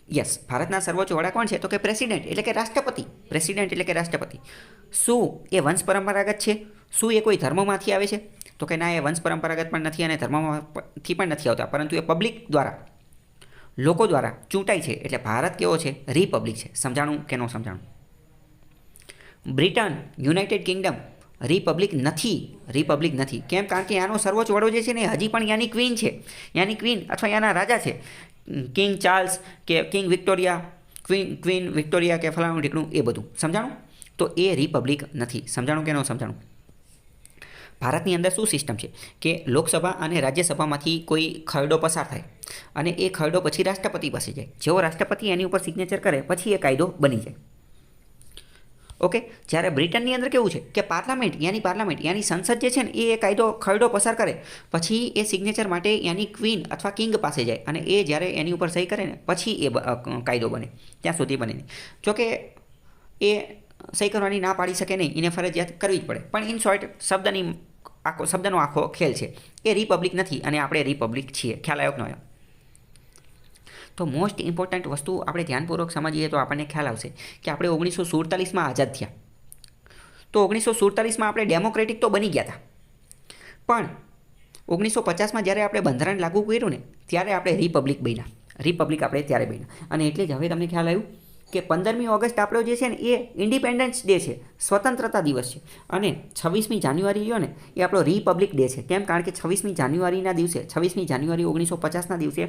યસ, ભારતના સર્વોચ્ચ વડા કોણ છે તો કે પ્રેસિડેન્ટ એટલે કે રાષ્ટ્રપતિ. પ્રેસિડેન્ટ એટલે કે રાષ્ટ્રપતિ. શું એ વંશ પરંપરાગત છે? શું એ કોઈ ધર્મમાંથી આવે છે? તો કે ના, એ વંશ પરંપરાગત પણ નથી અને ધર્મમાંથી પણ નથી આવતા, પરંતુ એ પબ્લિક દ્વારા, લોકો દ્વારા ચૂંટાય છે. એટલે ભારત કેવો છે? રિપબ્લિક છે. સમજાણું કે ન સમજાણું? બ્રિટન, યુનાઇટેડ કિંગડમ રિપબ્લિક નથી. કેમ? કારણ કે આનો સર્વોચ્ચ વડો જે છે ને હજી પણ ત્યાંની ક્વીન છે. ત્યાંની ક્વીન અથવા ત્યાંના રાજા છે, કિંગ ચાર્લ્સ કે કિંગ વિક્ટોરિયા, ક્વીન વિક્ટોરિયા કે ફલાણું ઢીકણું, એ બધું. સમજાણું? તો એ રિપબ્લિક નથી. સમજાણું કે ન સમજાણું? ભારતની અંદર શું સિસ્ટમ છે કે લોકસભા અને રાજ્યસભામાંથી કોઈ ખરડો પસાર થાય અને એ ખરડો પછી રાષ્ટ્રપતિ પાસે જાય. જેવો રાષ્ટ્રપતિ એની ઉપર સિગ્નેચર કરે પછી એ કાયદો બની જાય. ઓકે. જ્યારે બ્રિટનની અંદર કેવું છે કે પાર્લામેન્ટ, યાની સંસદ જે છે ને એ ખરડો પસાર કરે પછી એ સિગ્નેચર માટે યાની ક્વીન અથવા કિંગ પાસે જાય અને એ જ્યારે એની ઉપર સહી કરે ને પછી એ કાયદો બને. ત્યાં સુધી બને નહીં. જોકે એ સહી કરવાની ના પાડી શકે નહીં, એને ફરજિયાત કરવી જ પડે. પણ ઇન શોર્ટ શબ્દનો આખો ખેલ છે. એ રિપબ્લિક નથી અને આપણે રિપબ્લિક છીએ. ખ્યાલ આવ્યો કે ન આવ્યો? તો મોસ્ટ ઇમ્પોર્ટન્ટ વસ્તુ આપણે ધ્યાનપૂર્વક સમજીએ તો આપણને ખ્યાલ આવશે કે આપણે 1947માં આઝાદ થયા. તો 1947માં આપણે ડેમોક્રેટિક તો બની ગયા હતા, પણ 1950માં જ્યારે આપણે બંધારણ લાગુ કર્યું ને ત્યારે આપણે રિપબ્લિક બન્યા. રિપબ્લિક આપણે ત્યારે બન્યા. અને એટલે જ હવે તમને ખ્યાલ આવ્યું કે 15મી ઓગસ્ટ આપણો જે છે ને એ ઇન્ડિપેન્ડન્સ ડે છે, સ્વતંત્રતા દિવસ છે. અને 26મી જાન્યુઆરી રહ્યો ને એ આપણો રિપબ્લિક ડે છે. કેમ? કારણ કે 26મી જાન્યુઆરીના દિવસે, 26મી જાન્યુઆરી 1950ના દિવસે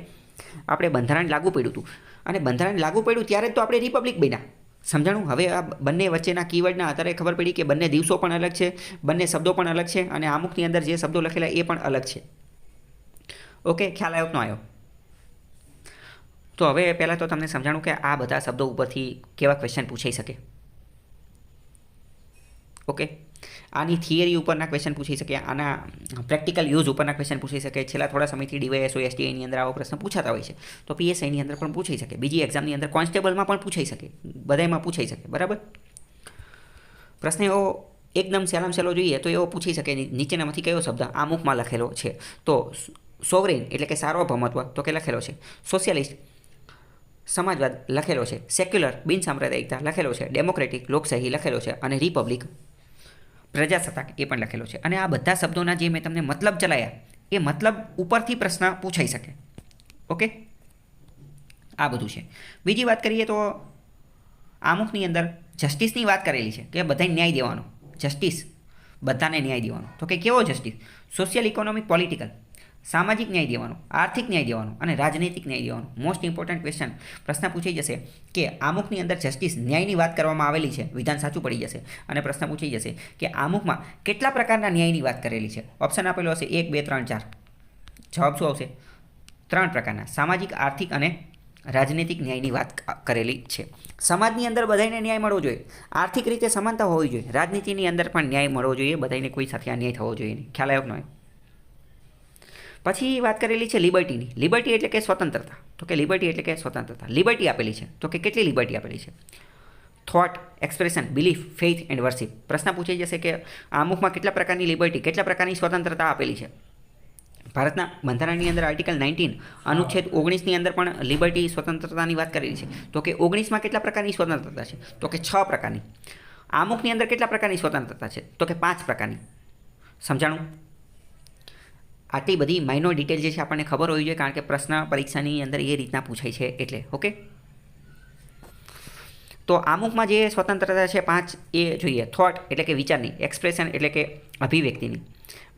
આપણે બંધારણ લાગુ પડ્યું હતું. અને બંધારણ લાગુ પડ્યું ત્યારે જ તો આપણે રિપબ્લિક બન્યા. સમજાણું? હવે આ બંને વચ્ચેના કીવર્ડના આધારે ખબર પડી કે બંને દિવસો પણ અલગ છે, બંને શબ્દો પણ અલગ છે અને અમુકની અંદર જે શબ્દો લખેલા એ પણ અલગ છે. ઓકે, ખ્યાલ આવ્યો કે ન આવ્યો? તો હવે પહેલાં તો તમને સમજાણું કે આ બધા શબ્દો ઉપરથી કેવા ક્વેશ્ચન પૂછાઈ શકે. ઓકે, આની થિયરી ઉપરના ક્વેશ્ચન પૂછી શકે, આના પ્રેક્ટિકલ યુઝ ઉપરના ક્વેશ્ચન પૂછી શકે. છેલ્લા થોડા સમયથી ડીવાયએસઓ એસટીઆઈની અંદર આવો પ્રશ્ન પૂછાતા હોય છે, તો પીએસઆઈની અંદર પણ પૂછાઈ શકે, બીજી એક્ઝામની અંદર કોન્સ્ટેબલમાં પણ પૂછાઈ શકે, બધામાં પૂછાઈ શકે. બરાબર. પ્રશ્ન એવો એકદમ સહેલામ સહેલો જોઈએ તો એવો પૂછી શકે, નીચેનામાંથી કયો શબ્દ આમુખમાં લખેલો છે? તો સોવરેન એટલે કે સાર્વભૌમત્વ તો કે લખેલો છે. સોશિયાલિસ્ટ સમાજવાદ લખેલો છે. સેક્યુલર બિનસાંપ્રદાયિકતા લખેલો છે. ડેમોક્રેટિક લોકશાહી લખેલો છે. અને રિપબ્લિક પ્રજાસત્તાક એ પણ લખેલો છે. અને આ બધા શબ્દોના જે મેં તમને મતલબ ચલાયા એ મતલબ ઉપરથી પ્રશ્ન પૂછાઈ શકે. ઓકે, આ બધું છે. બીજી વાત કરીએ તો આમુખની અંદર જસ્ટિસની વાત કરેલી છે કે બધાને ન્યાય દેવાનો. જસ્ટિસ, બધાને ન્યાય દેવાનો. તો કે કેવો જસ્ટિસ? Social, economic, political. સામાજિક ન્યાય દેવાનો, આર્થિક ન્યાય દેવાનો અને રાજનૈતિક ન્યાય દેવાનો. મોસ્ટ ઇમ્પોર્ટન્ટ ક્વેશ્ચન પ્રશ્ન પૂછાઈ જશે કે આમુખની અંદર જસ્ટિસ ન્યાયની વાત કરવામાં આવેલી છે, વિધાન સાચું પડી જશે. અને પ્રશ્ન પૂછાઈ જશે કે આમુખમાં કેટલા પ્રકારના ન્યાયની વાત કરેલી છે? ઓપ્શન આપેલો હશે 1, 2, 3, 4. જવાબ શું આવશે? 3 પ્રકારના, સામાજિક, આર્થિક અને રાજનૈતિક ન્યાયની વાત કરેલી છે. સમાજની અંદર બધાને ન્યાય મળવો જોઈએ, આર્થિક રીતે સમાનતા હોવી જોઈએ, રાજનીતિની અંદર પણ ન્યાય મળવો જોઈએ, બધાને કોઈ સાથે અન્યાય થવો જોઈએ નહીં. ખ્યાલ આવ્યો કે નહીં? પછી વાત કરેલી છે લિબર્ટીની. લિબર્ટી એટલે કે સ્વતંત્રતા. તો કે લિબર્ટી એટલે કે સ્વતંત્રતા. લિબર્ટી આપેલી છે તો કે કેટલી લિબર્ટી આપેલી છે? Thought, expression, belief, faith and worship. પ્રશ્ન પૂછાઈ જશે કે આમુખમાં કેટલા પ્રકારની લિબર્ટી, કેટલા પ્રકારની સ્વતંત્રતા આપેલી છે? ભારતના બંધારણની અંદર આર્ટિકલ 19 અનુચ્છેદ 19ની અંદર પણ લિબર્ટી, સ્વતંત્રતાની વાત કરેલી છે. તો કે 19માં કેટલા પ્રકારની સ્વતંત્રતા છે? તો કે 6 પ્રકારની. આમુખની અંદર કેટલા પ્રકારની સ્વતંત્રતા છે? તો કે 5 પ્રકારની. સમજાણું? આટલી બધી માઇનોર ડિટેલ જે છે આપણને ખબર હોવી જોઈએ, કારણ કે પ્રશ્ન પરીક્ષાની અંદર એ રીતના પૂછાય છે એટલે. ઓકે, તો આમુખમાં જે સ્વતંત્રતા છે 5 એ જોઈએ. થોટ એટલે કે વિચારની, એક્સપ્રેશન એટલે કે અભિવ્યક્તિની,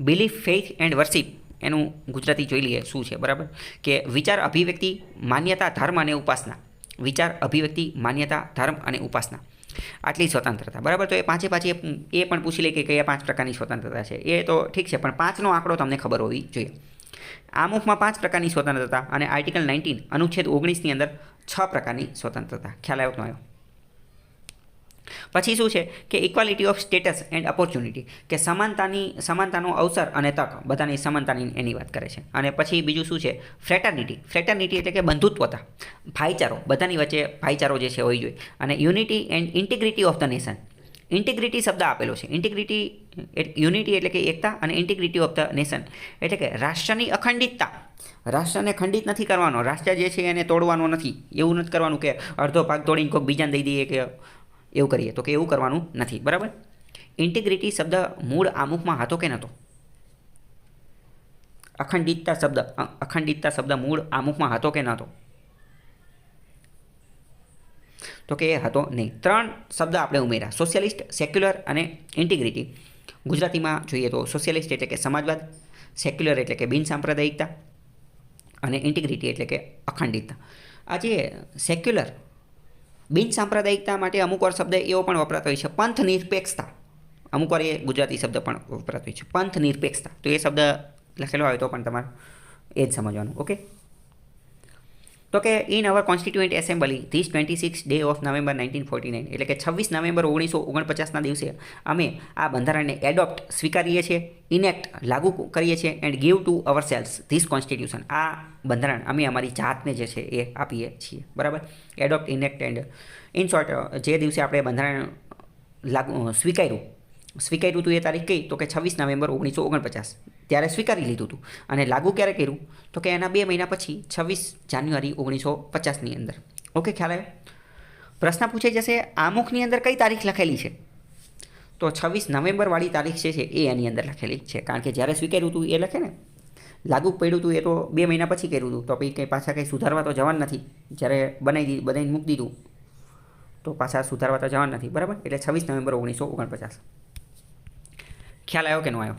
બિલીફ, ફેઇથ એન્ડ વર્શિપ એનું ગુજરાતી જોઈ લઈએ શું છે. બરાબર, કે વિચાર, અભિવ્યક્તિ, માન્યતા, ધર્મ અને ઉપાસના. વિચાર, અભિવ્યક્તિ, માન્યતા, ધર્મ અને ઉપાસના. આટલી સ્વતંત્રતા. બરાબર, તો એ પાંચે એ પણ પૂછી લે કે કયા 5 પ્રકારની સ્વતંત્રતા છે. એ તો ઠીક છે, પણ 5નો આંકડો તમને ખબર હોવી જોઈએ. આમુખમાં 5 પ્રકારની સ્વતંત્રતા અને આર્ટિકલ 19 અનુચ્છેદ 19ની અંદર 6 પ્રકારની સ્વતંત્રતા. ખ્યાલ આવ્યો કે ન આવ્યો? પછી શું છે કે equality of status and opportunity, કે સમાનતાનો અવસર અને તક, બધાની સમાનતાની એની વાત કરે છે. અને પછી બીજું શું છે? ફ્રેટર્નિટી. ફ્રેટર્નિટી એટલે કે બંધુત્વતા, ભાઈચારો, બધાની વચ્ચે ભાઈચારો જે છે હોવી જોઈએ. અને unity and integrity of the nation. Integrity શબ્દ આપેલો છે. યુનિટી એટલે કે એકતા, અને ઇન્ટિગ્રિટી ઓફ ધ નેશન એટલે કે રાષ્ટ્રની અખંડિતતા. રાષ્ટ્રને ખંડિત નથી કરવાનો, રાષ્ટ્ર જે છે એને તોડવાનો નથી. એવું નથી કરવાનું કે અડધો ભાગ તોડીને કોઈક બીજાને દઈ દઈએ કે એવું કરીએ, તો કે એવું કરવાનું નથી. બરાબર. ઇન્ટિગ્રિટી શબ્દ મૂળ આમુખમાં હતો કે નહોતો? અખંડિતતા શબ્દ મૂળ આમુખમાં હતો કે નહોતો? તો કે એ હતો નહીં. 3 શબ્દ આપણે ઉમેર્યા: સોશિયાલિસ્ટ, સેક્યુલર અને ઇન્ટિગ્રિટી. ગુજરાતીમાં જોઈએ તો સોશિયાલિસ્ટ એટલે કે સમાજવાદ, સેક્યુલર એટલે કે બિનસાંપ્રદાયિકતા અને ઇન્ટિગ્રિટી એટલે કે અખંડિતતા. આ જે સેક્યુલર, બિનસાંપ્રદાયિકતા માટે અમુક વાર શબ્દ એવો પણ વપરાતો હોય છે, પંથ નિરપેક્ષતા. અમુક વાર એ ગુજરાતી શબ્દ પણ વપરાતો હોય છે, પંથ નિરપેક્ષતા. તો એ શબ્દ લખેલો હોય તો પણ તમારે એ જ સમજવાનું. ઓકે, તો કે in our constituent assembly this 26 day of November 1949, એટલે કે 26 નવેમ્બર 1949ના દિવસે અમે આ બંધારણને એડોપ્ટ, સ્વીકારીએ છીએ, ઇનેક્ટ, લાગુ કરીએ છીએ, and give to ourselves this constitution. આ બંધારણ અમે અમારી જાતને જે છે એ આપીએ છીએ. બરાબર. Adopt, enact and in short, જે દિવસે આપણે બંધારણ સ્વીકાર્યું હતું એ તારીખ કઈ? તો કે 26 નવેમ્બર 1949. ત્યારે સ્વીકારી લીધું હતું. અને લાગુ ક્યારે કર્યું? તો કે એના 2 મહિના પછી 26 જાન્યુઆરી 1950ની અંદર. ઓકે, ખ્યાલ આવ્યો? પ્રશ્ન પૂછાઈ જશે આમુખની અંદર કઈ તારીખ લખેલી છે? તો 26 નવેમ્બરવાળી તારીખ જે છે એ એની અંદર લખેલી છે, કારણ કે જ્યારે સ્વીકાર્યું હતું એ લખે ને. લાગુ પડ્યું હતું એ તો 2 મહિના પછી કર્યું હતું, તો પછી કંઈ પાછા કંઈ સુધારવા તો જવાનું નથી. જ્યારે બધાને મૂકી દીધું તો પાછા સુધારવા તો જવાનું નથી. બરાબર, એટલે 26 નવેમ્બર 1949. ખ્યાલ આવ્યો કે ન આવ્યો?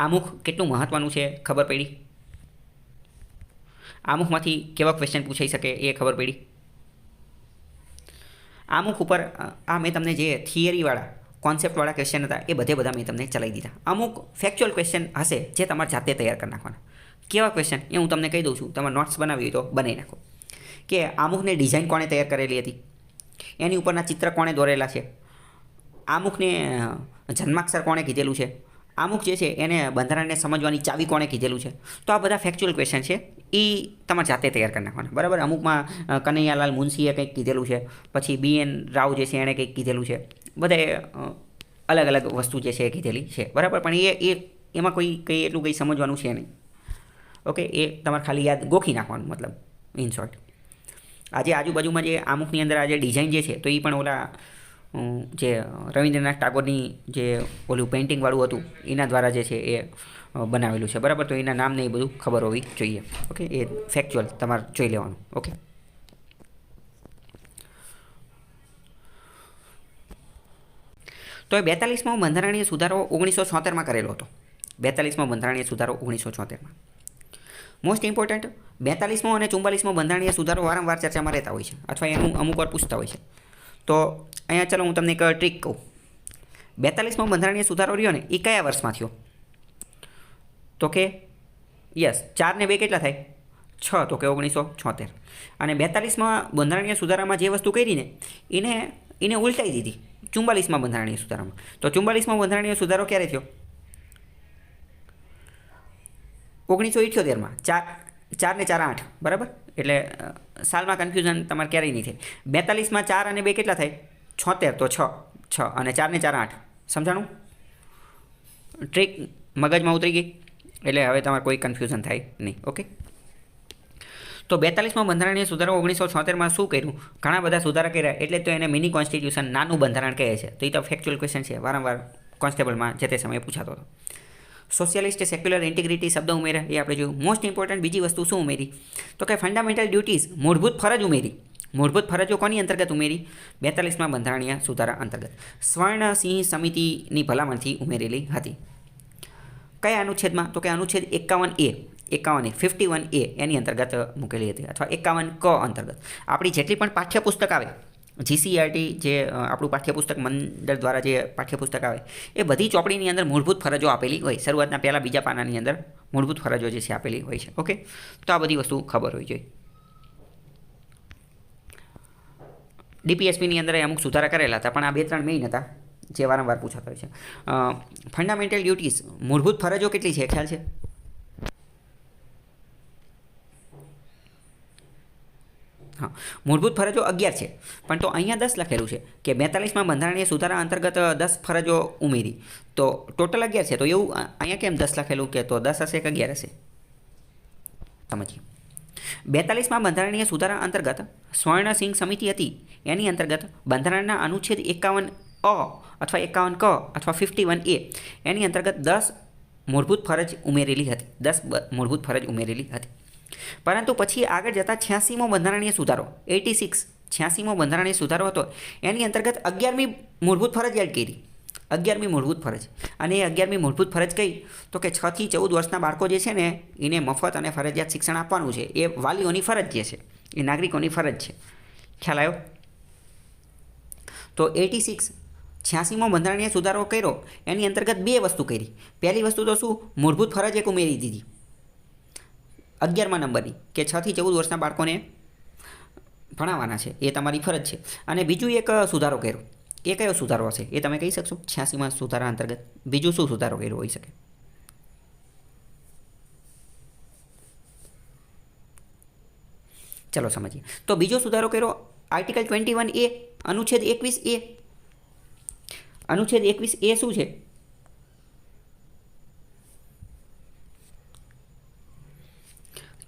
આમુખ કેટલું મહત્ત્વનું છે ખબર પડી? આમુખમાંથી કેવા ક્વેશ્ચન પૂછાઈ શકે એ ખબર પડી? આમુખ ઉપર આ મેં તમને જે થિયરીવાળા, કોન્સેપ્ટવાળા ક્વેશ્ચન હતા એ બધા મેં તમને ચલાવી દીધા. અમુક ફેક્ચ્યુઅલ ક્વેશ્ચન હશે જે તમારે જાતે તૈયાર કરી નાખવાના. કેવા ક્વેશ્ચન એ હું તમને કહી દઉં છું. તમારે નોટ્સ બનાવી હોય તો બનાવી નાખો. કે આમુખની ડિઝાઇન કોણે તૈયાર કરેલી હતી, એની ઉપરના ચિત્ર કોણે દોરેલા છે, આમુખને જન્માક્ષર કોણે કીધેલું છે? આમુખ જે છે એને બંધારણને સમજવાની ચાવી કોણે કીધેલું છે? તો આ બધા ફેક્ચ્યુઅલ ક્વેશ્ચન છે, એ તમારે જાતે તૈયાર કરી નાખવાના, બરાબર. અમુકમાં કનૈયાલાલ મુનશીએ કંઈક કીધેલું છે, પછી BN રાવ જે છે એણે કંઈક કીધેલું છે, બધાએ અલગ અલગ વસ્તુ જે છે એ કીધેલી છે, બરાબર. પણ એ એમાં કંઈ એટલું કંઈ સમજવાનું છે નહીં. ઓકે, એ તમારે ખાલી યાદ ગોખી નાખવાનું, મતલબ ઇન શોર્ટ. આજે આજુબાજુમાં જે આમુખની અંદર આ જે ડિઝાઇન જે છે, તો એ પણ ઓલા જે રવિન્દ્રનાથ ટાગોરની જે ઓલું પેઇન્ટિંગવાળું હતું એના દ્વારા જે છે એ બનાવેલું છે, બરાબર. તો એના નામને એ બધું ખબર હોવી જોઈએ. ઓકે, એ ફેક્ચ્યુઅલ તમારે જોઈ લેવાનું. ઓકે, તો એ 42મો બંધારણીય સુધારો 1976માં કરેલો હતો. 42મો બંધારણીય સુધારો 1976માં. મોસ્ટ ઇમ્પોર્ટન્ટ 42મો અને 44મો બંધારણીય સુધારો વારંવાર ચર્ચામાં રહેતા હોય છે, અથવા એનું અમુક વાર પૂછતા હોય છે. તો અહીંયા ચાલો હું તમને એક ટ્રીક કહું. 42મો બંધારણીય સુધારો રહ્યો ને એ કયા વર્ષમાં થયો? તો કે યસ, 4 ને 2 કેટલા થાય? 6, તો કે 1976. અને 42મા બંધારણીય સુધારામાં જે વસ્તુ કરી ને એને ઉલટાઈ દીધી 44મા બંધારણીય સુધારામાં. તો 44મો બંધારણીય સુધારો ક્યારે થયો? 1978માં. 4 ને 4 8, બરાબર. એટલે સાલમાં કન્ફ્યુઝન તમારે ક્યારેય નહીં થાય. 42માં 4 અને 2 કેટલા થાય? 76, તો 6 અને 4 ને 4 8. સમજાણું? ટ્રીક મગજમાં ઉતરી ગઈ, એટલે હવે તમારે કોઈ કન્ફ્યુઝન થાય નહીં. ઓકે, તો 42મો બંધારણીય સુધારો 1976માં શું કર્યું? ઘણા બધા સુધારા કર્યા, એટલે તો એને મિની કોન્સ્ટિટ્યુશન, નાનું બંધારણ કહે છે. તો એ તો ફેક્ચ્યુઅલ ક્વેશ્ચન છે, વારંવાર કોન્સ્ટેબલમાં જે તે સમયે પૂછાતો હતો. સોશિયલિસ્ટ સેક્યુલર ઇન્ટિગ્રિટી શબ્દ ઉમેર્યા, એ આપણે જોયું. મોસ્ટ ઇમ્પોર્ટન્ટ બીજી વસ્તુ શું ઉમેરી? તો કે ફંડામેન્ટલ ડ્યુટીઝ, મૂળભૂત ફરજ ઉમેરી. મૂળભૂત ફરજો કોની અંતર્ગત ઉમેરી? 42મા બંધારણીય સુધારા અંતર્ગત સ્વર્ણ સિંહ સમિતિની ભલામણથી ઉમેરેલી હતી. કયા અનુચ્છેદમાં? તો કે અનુચ્છેદ 51A એની અંતર્ગત મૂકેલી હતી, અથવા 51 અંતર્ગત. આપણી જેટલી પણ પાઠ્યપુસ્તક આવે, GCERT જે આપણું પાઠ્યપુસ્તક મંડળ દ્વારા જે પાઠ્યપુસ્તક આવે, એ બધી ચોપડીની અંદર મૂળભૂત ફરજો આપેલી હોય. શરૂઆતના પહેલા બીજા પાનાની અંદર મૂળભૂત ફરજો જે છે આપેલી હોય છે. ઓકે, તો આ બધી વસ્તુ ખબર હોવી જોઈએ. DPSPની અંદર અમુક સુધારા કરેલા હતા, પણ આ 2-3 મેઇન હતા જે વારંવાર પૂછાતા હોય છે. ફંડામેન્ટલ ડ્યુટીઝ, મૂળભૂત ફરજો કેટલી છે ખ્યાલ છે? હા, મૂળભૂત ફરજો 11 છે, પણ તો અહીંયા 10 લખેલું છે કે 42મા બંધારણીય સુધારા અંતર્ગત 10 ફરજો ઉમેરી, તો ટોટલ 11 છે. તો એવું અહીંયા કેમ 10 લખેલું? કે તો 10 હશે કે 11 હશે? સમજીએ. 42મા બંધારણીય સુધારા અંતર્ગત સ્વર્ણ સિંહ સમિતિ હતી, એની અંતર્ગત બંધારણના અનુચ્છેદ 51A અથવા 51K અથવા 51A એની અંતર્ગત 10 મૂળભૂત ફરજ ઉમેરેલી હતી. 10 મૂળભૂત ફરજ ઉમેરેલી હતી. પરંતુ પછી આગળ જતાં 86મો બંધારણીય સુધારો 86મો બંધારણીય સુધારો હતો, એની અંતર્ગત 11મી મૂળભૂત ફરજ એડ કરી. 11મી મૂળભૂત ફરજ. અને એ 11મી મૂળભૂત ફરજ કઈ? તો કે 6 થી 14 વર્ષના બાળકો જે છે ને એને મફત અને ફરજિયાત શિક્ષણ આપવાનું છે. એ વાલીઓની ફરજ જે છે, એ નાગરિકોની ફરજ છે. ખ્યાલ આવ્યો? તો 86મો બંધારણીય સુધારો કર્યો, એની અંતર્ગત 2 વસ્તુ કરી. પહેલી વસ્તુ તો શું? મૂળભૂત ફરજ એક ઉમેરી દીધી 11મા નંબરની, કે 6 થી 14 વર્ષના બાળકોને ભણાવવાના છે, એ તમારી ફરજ છે. અને બીજું એક સુધારો કર્યો. એ કયો સુધારો હશે એ તમે કહી શકશો? 86મા સુધારા અંતર્ગત બીજું શું સુધારો કર્યો હોઈ શકે? ચલો સમજીએ. તો બીજો સુધારો કર્યો આર્ટિકલ 21A, અનુચ્છેદ 21A. અનુચ્છેદ 21A શું છે?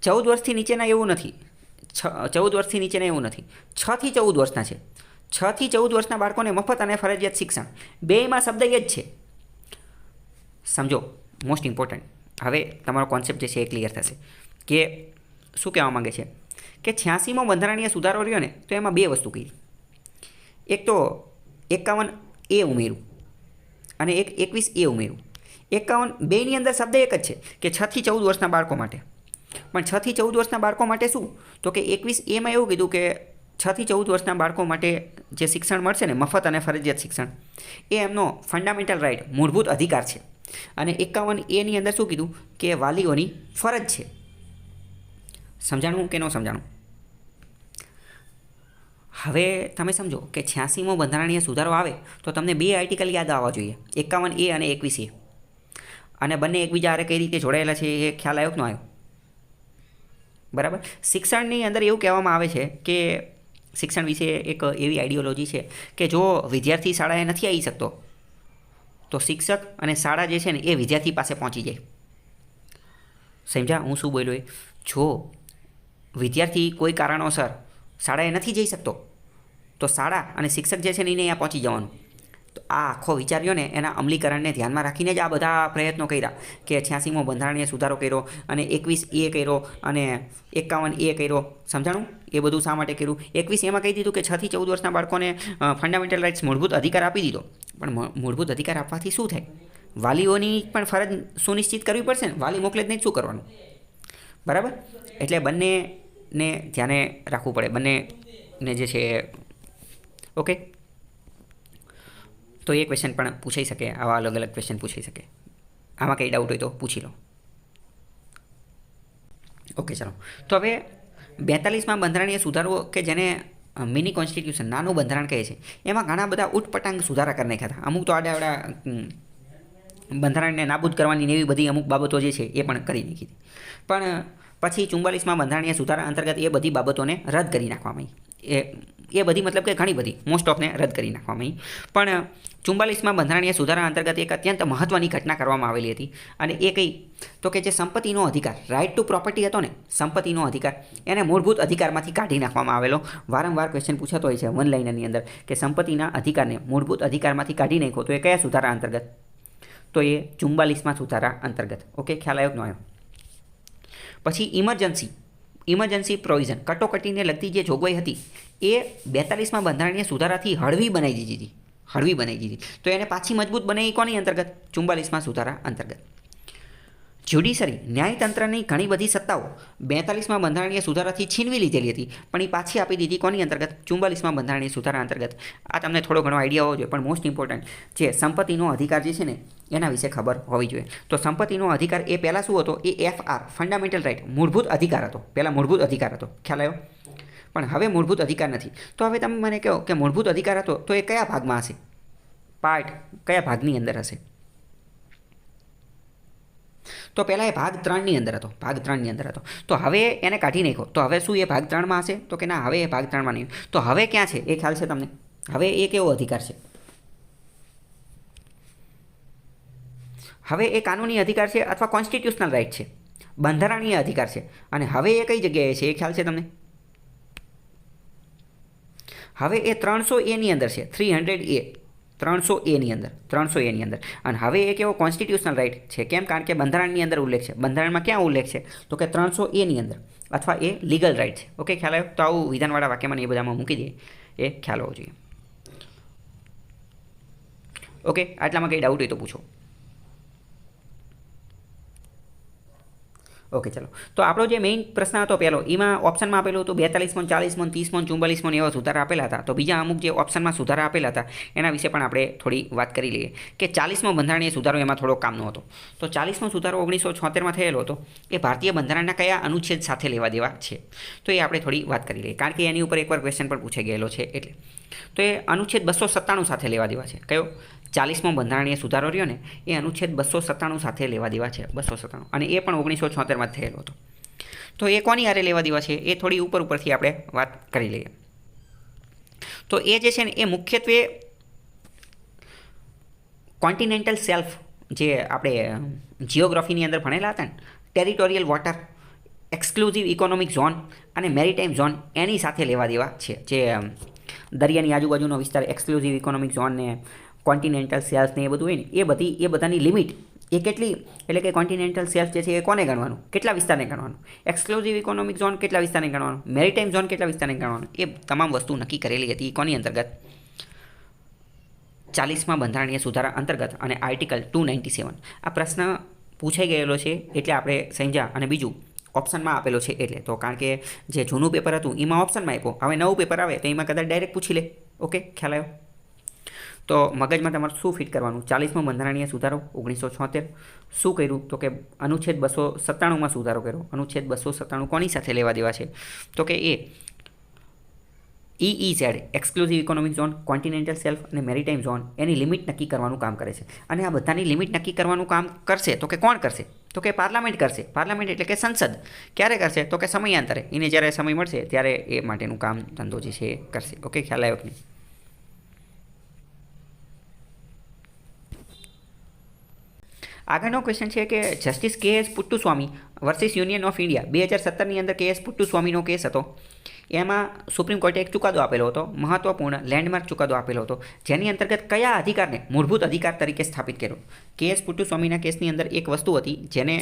ચૌદ વર્ષથી નીચેના એવું નથી. 14 વર્ષથી નીચેના એવું નથી. 6 થી 14 વર્ષના છે. 6 થી 14 વર્ષના બાળકોને મફત અને ફરજિયાત શિક્ષણ. બેયમાં શબ્દ એ જ છે. સમજો, મોસ્ટ ઇમ્પોર્ટન્ટ. હવે તમારો કોન્સેપ્ટ જે છે એ ક્લિયર થશે કે શું કહેવા માંગે છે. કે 86મો બંધારણીય સુધારો રહ્યો ને, તો એમાં 2 વસ્તુ કરી. એક તો 51A ઉમેર્યું અને એક 21A ઉમેર્યું. 51 બેની અંદર શબ્દ એક જ છે કે 6 થી 14 વર્ષના બાળકો માટે. પણ 6 થી 14 વર્ષના બાળકો માટે શું? તો કે 21Aમાં એવું કીધું કે 6 થી 14 વર્ષના બાળકો માટે જે શિક્ષણ મળશે ને, મફત અને ફરજિયાત શિક્ષણ, એ એમનો ફંડામેન્ટલ રાઇટ, મૂળભૂત અધિકાર છે. અને 51Aની અંદર શું કીધું? કે વાલીઓની ફરજ છે. સમજાણું કે ન સમજાણું? હવે તમે સમજો કે 86મો બંધારણીય સુધારો આવે તો તમને બે આર્ટિકલ યાદ આવવા જોઈએ, 51A અને 21A, અને બંને એકબીજા હારે કઈ રીતે જોડાયેલા છે એ ખ્યાલ આવ્યો કે ન આવ્યો? બરાબર. શિક્ષણની અંદર એવું કહેવામાં આવે છે કે શિક્ષણ વિશે એક એવી આઈડિયોલોજી છે કે જો વિદ્યાર્થી શાળાએ નથી આવી શકતો તો શિક્ષક અને શાળા જે છે ને એ વિદ્યાર્થી પાસે પહોંચી જાય. સમજ્યા હું શું બોલ્યો? જો વિદ્યાર્થી કોઈ કારણોસર શાળાએ નથી જઈ શકતો તો શાળા અને શિક્ષક જે છે ને એને અહીંયા પહોંચી જવાનું. તો આ આખો વિચાર રહ્યો ને એના અમલીકરણને ધ્યાનમાં રાખીને જ આ બધા પ્રયત્નો કર્યા કે 86મો બંધારણીય સુધારો કર્યો અને 21A કર્યો અને 51A કર્યો. સમજાણું? એ બધું શા માટે કર્યું? 21Aમાં કહી દીધું કે 6 થી 14 વર્ષના બાળકોને ફંડામેન્ટલ રાઇટ્સ મૂળભૂત અધિકાર આપી દીધો. પણ મૂળભૂત અધિકાર આપવાથી શું થાય? વાલીઓની પણ ફરજ સુનિશ્ચિત કરવી પડશે ને. વાલી મોકલે જ નહીં, શું કરવાનું? બરાબર. એટલે બંનેને ધ્યાને રાખવું પડે, બંનેને જે છે. ઓકે, તો એ ક્વેશ્ચન પણ પૂછાઈ શકે, આવા અલગ અલગ ક્વેશ્ચન પૂછાઈ શકે. આમાં કંઈ ડાઉટ હોય તો પૂછી લો. ઓકે, ચાલો. તો હવે 42માં બંધારણીય સુધારો કે જેને મિની કોન્સ્ટિટ્યુશન, નાનું બંધારણ કહે છે, એમાં ઘણા બધા ઉટપટાંગ સુધારા કરી નાખ્યા હતા. અમુક તો આડા બંધારણને નાબૂદ કરવાની એવી બધી અમુક બાબતો જે છે એ પણ કરી નાખી હતી. પણ પછી 44માં બંધારણીય સુધારા અંતર્ગત એ બધી બાબતોને રદ કરી નાખવામાં આવી. એ બધી મતલબ કે ઘણી બધી મોસ્ટ ઓફને રદ કરી નાખવામાં આવી. પણ 44માં બંધારણીય સુધારા અંતર્ગત એક અત્યંત મહત્ત્વની ઘટના કરવામાં આવેલી હતી, અને એ કઈ તો કે જે સંપત્તિનો અધિકાર, રાઇટ ટુ પ્રોપર્ટી હતો ને, સંપત્તિનો અધિકાર, એને મૂળભૂત અધિકારમાંથી કાઢી નાખવામાં આવેલો. વારંવાર ક્વેશ્ચન પૂછાતો હોય છે વન લાઇનરની અંદર કે સંપત્તિના અધિકારને મૂળભૂત અધિકારમાંથી કાઢી નાખ્યો તો એ કયા સુધારા અંતર્ગત? તો એ 44માં સુધારા અંતર્ગત. ઓકે, ખ્યાલ આવ્યો કે ન આવ્યો? પછી ઇમરજન્સી પ્રોવિઝન, કટોકટીને લગતી જે જોગવાઈ હતી એ 42માં બંધારણીય સુધારાથી હળવી બનાવી દીધી. તો એને પાછી મજબૂત બનાવી કોની અંતર્ગત? 44માં સુધારા અંતર્ગત. જ્યુડિશરી, ન્યાયતંત્રની ઘણી બધી સત્તાઓ 42માં બંધારણીય સુધારાથી છીનવી લીધેલી હતી, પણ એ પાછી આપી દીધી કોની અંતર્ગત? 44માં બંધારણીય સુધારા અંતર્ગત. આ તમને થોડો ઘણો આઈડિયા હોવો જોઈએ, પણ મોસ્ટ ઇમ્પોર્ટન્ટ જે સંપત્તિનો અધિકાર જે છે ને એના વિશે ખબર હોવી જોઈએ. તો સંપત્તિનો અધિકાર એ પહેલાં શું હતો? એ FR, ફંડામેન્ટલ રાઇટ, મૂળભૂત અધિકાર હતો. પહેલાં મૂળભૂત અધિકાર હતો, ખ્યાલ આવ્યો? પણ હવે મૂળભૂત અધિકાર નથી. તો હવે તમે મને કહો કે મૂળભૂત અધિકાર હતો તો એ કયા ભાગમાં હશે? પાર્ટ કયા ભાગની અંદર હશે? તો પહેલાં એ ભાગ 3ની અંદર હતો, ભાગ 3ની અંદર હતો. તો હવે એને કાઢી નાખ્યો, તો હવે શું એ ભાગ 3માં હશે? તો કે ના, હવે એ ભાગ 3માં નહીં. તો હવે ક્યાં છે એ ખ્યાલ છે તમને? હવે એ કેવો અધિકાર છે? હવે એ કાનૂની અધિકાર છે અથવા કોન્સ્ટિટ્યુશનલ રાઇટ છે, બંધારણીય અધિકાર છે. અને હવે એ કઈ જગ્યાએ છે એ ખ્યાલ છે તમને? હવે એ 300A અંદર છે, 300A ની અંદર. અને હવે એ કેવો કોન્સ્ટિટ્યુશનલ રાઇટ છે? કેમ? કારણ કે બંધારણની અંદર ઉલ્લેખ છે. બંધારણમાં ક્યાં ઉલ્લેખ છે? તો કે 300A ની અંદર, અથવા એ લીગલ રાઇટ છે. ઓકે, ખ્યાલ આવ્યો? તો આવું વિધાનવાળા વાક્યમાં એ બધામાં મૂકી દઈએ, એ ખ્યાલ હોવો જોઈએ. ઓકે, આટલામાં કંઈ ડાઉટ હોય તો પૂછો. ઓકે, ચલો. તો આપણો જે મેઇન પ્રશ્ન હતો પહેલો, એમાં ઓપ્શનમાં આપેલું હતું 42માં, 40માં, 30માં, 44માં એવા સુધારા આપેલા હતા. તો બીજા અમુક જે ઓપ્શનમાં સુધારા આપેલા હતા એના વિશે પણ આપણે થોડી વાત કરી લઈએ કે 40મો બંધારણીય સુધારો એમાં થોડો કામનો હતો. તો 40મો સુધારો 1976માં થયેલો હતો. એ ભારતીય બંધારણના કયા અનુચ્છેદ સાથે લેવા દેવા છે? તો એ આપણે થોડી વાત કરી લઈએ, કારણ કે એની ઉપર એકવાર ક્વેશ્ચન પણ પૂછાઈ ગયેલો છે. એટલે તો એ અનુચ્છેદ 297 સાથે લેવા દેવા છે. કયો? 40મો બંધારણીય સુધારો રહ્યો ને એ અનુચ્છેદ 297 સાથે લેવા દેવા છે. 297, અને એ પણ 1976માં થયેલો હતો. તો એ કોની હારે લેવા દેવા છે એ થોડી ઉપરથી આપણે વાત કરી લઈએ. તો એ જે છે ને એ મુખ્યત્વે કોન્ટિનેન્ટલ શેલ્ફ, જે આપણે જિયોગ્રાફીની અંદર ભણેલા હતા ને, territorial water, exclusive economic zone અને મેરીટાઈમ ઝોન, એની સાથે લેવા દેવા છે. જે દરિયાની આજુબાજુનો વિસ્તાર, એક્સક્લુઝિવ ઇકોનોમિક ઝોન ને કોન્ટિનેન્ટલ શેલ્ફ ને એ બધું હોય ને એ બધાની લિમિટ એ કેટલી? એટલે કે કોન્ટિનેન્ટલ શેલ્ફ જે છે એ કોને ગણવાનું? કેટલા વિસ્તારને ગણવાનું? એક્સક્લુઝિવ ઇકોનોમિક ઝોન કેટલા વિસ્તારને ગણવાનું? મેરીટાઈમ ઝોન કેટલા વિસ્તારને ગણવાનું? એ તમામ વસ્તુ નક્કી કરેલી હતી કોની અંતર્ગત? 40માં બંધારણીય સુધારા અંતર્ગત અને આર્ટિકલ 297. આ પ્રશ્ન પૂછાઈ ગયેલો છે એટલે આપણે સમજ્યા. અને બીજું ઓપ્શનમાં આપેલો છે એટલે. તો કારણ કે જે જૂનું પેપર હતું એમાં ઓપ્શનમાં આપ્યો, હવે નવું પેપર આવે તો એમાં કદાચ ડાયરેક્ટ પૂછી લે. ઓકે, ખ્યાલ આવ્યો? તો મગજમાં તમારે શું ફિટ કરવાનું? 40મો બંધારણીય સુધારો 1976 શું કર્યું? તો કે અનુચ્છેદ 297માં સુધારો કર્યો. અનુચ્છેદ 297 કોની સાથે લેવા દેવા છે? તો કે એ EEZ exclusive economic zone, continental shelf અને મેરીટાઈમ ઝોન એની લિમિટ નક્કી કરવાનું કામ કરે છે. અને આ બધાની લિમિટ નક્કી કરવાનું કામ કરશે તો કે કોણ કરશે? તો કે પાર્લામેન્ટ કરશે. પાર્લામેન્ટ એટલે કે સંસદ. ક્યારે કરશે? તો કે સમયાંતરે. એને જ્યારે સમય મળશે ત્યારે એ માટેનું કામ ધંધો જે છે એ કરશે. ઓકે, ખ્યાલ આવ્યો કે નહીં? આગળનો ક્વેશ્ચન છે કે justice KS Puttaswamy versus union of India 2017ની અંદર KS પુટ્ટુસ્વામીનો કેસ હતો. એમાં સુપ્રીમ કોર્ટે એક ચુકાદો આપેલો હતો, મહત્વપૂર્ણ લેન્ડમાર્ક ચુકાદો આપેલો હતો, જેની અંતર્ગત કયા અધિકારને મૂળભૂત અધિકાર તરીકે સ્થાપિત કર્યો. KS પુટ્ટુસ્વામીના કેસની અંદર એક વસ્તુ હતી જેને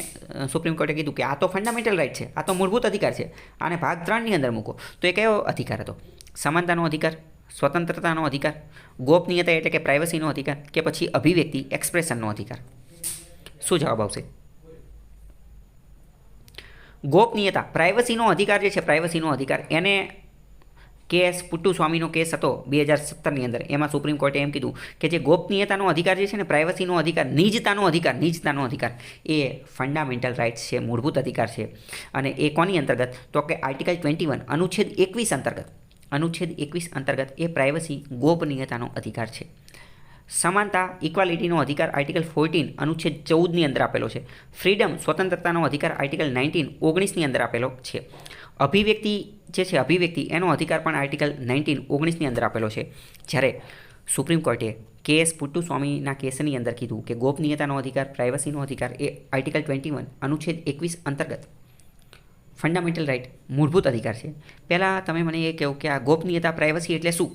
સુપ્રીમ કોર્ટે કીધું કે આ તો ફંડામેન્ટલ રાઇટ છે, આ તો મૂળભૂત અધિકાર છે, આને ભાગ 3ની અંદર મૂકો. તો એ કયો અધિકાર હતો? સમાનતાનો અધિકાર, સ્વતંત્રતાનો અધિકાર, ગોપનીયતા એટલે કે પ્રાઇવસીનો અધિકાર, કે પછી અભિવ્યક્તિ એક્સપ્રેશનનો અધિકાર? શું જવાબ આવશે? ગોપનીયતા, પ્રાઇવસીનો અધિકાર જે છે, પ્રાઇવસીનો અધિકાર એને KS પુટ્ટુસ્વામીનો કેસ હતો 2017ની અંદર. એમાં સુપ્રીમ કોર્ટે એમ કીધું કે જે ગોપનીયતાનો અધિકાર જે છે ને, પ્રાઇવસીનો અધિકાર, નિજતાનો અધિકાર એ ફંડામેન્ટલ રાઇટ્સ છે, મૂળભૂત અધિકાર છે. અને એ કોની અંતર્ગત? તો કે આર્ટિકલ 21 અનુચ્છેદ 21 અંતર્ગત એ પ્રાઇવસી ગોપનીયતાનો અધિકાર છે. સમાનતા, ઇક્વાલિટીનો અધિકાર આર્ટિકલ 14 અનુચ્છેદ 14ની અંદર આપેલો છે. ફ્રીડમ, સ્વતંત્રતાનો અધિકાર આર્ટિકલ 19 અંદર આપેલો છે. અભિવ્યક્તિ જે છે, અભિવ્યક્તિ એનો અધિકાર પણ આર્ટિકલ 19 અંદર આપેલો છે. જ્યારે સુપ્રીમ કોર્ટે KS પુટ્ટુસ્વામીના કેસની અંદર કીધું કે ગોપનીયતાનો અધિકાર, પ્રાઇવસીનો અધિકાર એ આર્ટિકલ 21 અનુચ્છેદ 21 અંતર્ગત ફંડામેન્ટલ રાઇટ, મૂળભૂત અધિકાર છે. પહેલાં તમે મને એ કહો કે આ ગોપનીયતા, પ્રાઇવસી એટલે શું?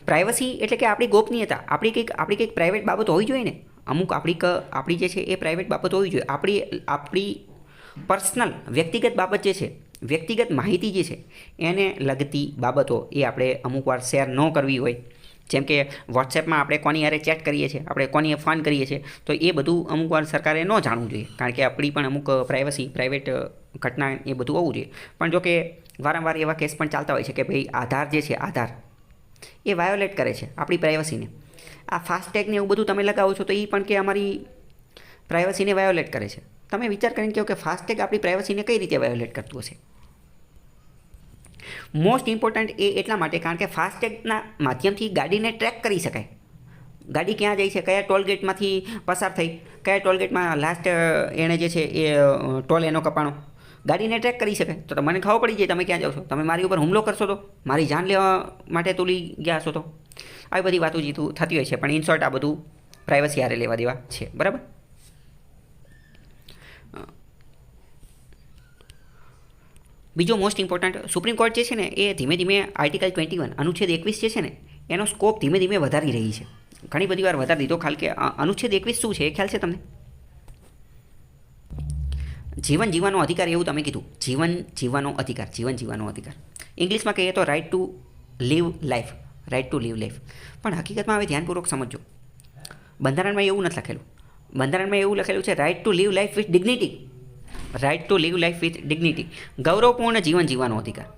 પ્રાઇવસી એટલે કે આપણી ગોપનીયતા, આપણી કંઈક પ્રાઇવેટ બાબત હોવી જોઈએ ને. અમુક આપણી જે છે એ પ્રાઇવેટ બાબત હોવી જોઈએ. આપણી પર્સનલ વ્યક્તિગત બાબત જે છે, વ્યક્તિગત માહિતી જે છે એને લગતી બાબતો એ આપણે અમુકવાર શેર ન કરવી હોય. જેમ કે વોટ્સએપમાં આપણે કોની હારે ચેટ કરીએ છીએ, આપણે કોની ફોન કરીએ છીએ, તો એ બધું અમુકવાર સરકારે ન જાણવું જોઈએ, કારણ કે આપણી પણ અમુક પ્રાઇવસી, પ્રાઇવેટ ઘટના એ બધું હોવું જોઈએ. પણ જો કે વારંવાર એવા કેસ પણ ચાલતા હોય છે કે ભાઈ આધાર જે છે, આધાર એ વાયોલેટ કરે છે આપણી પ્રાઇવસીને. આ ફાસ્ટેગ ને એવું બધું તમે લગાવો છો તો એ પણ કે અમારી પ્રાઇવસીને વાયોલેટ કરે છે. તમે વિચાર કરીને કહો કે ફાસ્ટેગ આપણી પ્રાઇવસીને કઈ રીતે વાયોલેટ કરતું હશે? મોસ્ટ ઇમ્પોર્ટન્ટ એ એટલા માટે કારણ કે ફાસ્ટેગના માધ્યમથી ગાડીને ટ્રેક કરી શકાય. ગાડી ક્યાં જાય છે, કયા ટોલગેટમાંથી પસાર થઈ, કયા ટોલગેટમાં લાસ્ટ એણે જે છે એ ટોલ એનો કપાણો, ગાડીને ટ્રેક કરી શકાય. તો મને ખબર પડી જાય તમે ક્યાં જાઓ છો. તમે મારી ઉપર હુમલો કરશો તો, મારી જાન લેવા માટે તુલી ગયા છો તો, આવી બધી વાતો જીતું થતી હોય છે. પણ ઇન શોર્ટ આ બધું પ્રાઇવસી હારે લેવા દેવા છે, બરાબર. બીજો મોસ્ટ ઇમ્પોર્ટન્ટ, સુપ્રીમ કોર્ટ જે છે ને એ ધીમે ધીમે આર્ટિકલ 21 અનુચ્છેદ 21 જે છે ને એનો સ્કોપ ધીમે ધીમે વધારી રહી છે. ઘણી બધી વાર વધારી દીધો. ખાલી કે અનુચ્છેદ 21 શું છે એ ખ્યાલ છે તમને? જીવન જીવવાનો અધિકાર એવું તમે કીધું. જીવન જીવવાનો અધિકાર. ઇંગ્લિશમાં કહીએ તો રાઇટ ટુ લીવ લાઈફ. પણ હકીકતમાં હવે ધ્યાનપૂર્વક સમજો. બંધારણમાં એવું નથી લખેલું. બંધારણમાં એવું લખેલું છે right to live life with dignity. ગૌરવપૂર્ણ જીવન જીવવાનો અધિકાર.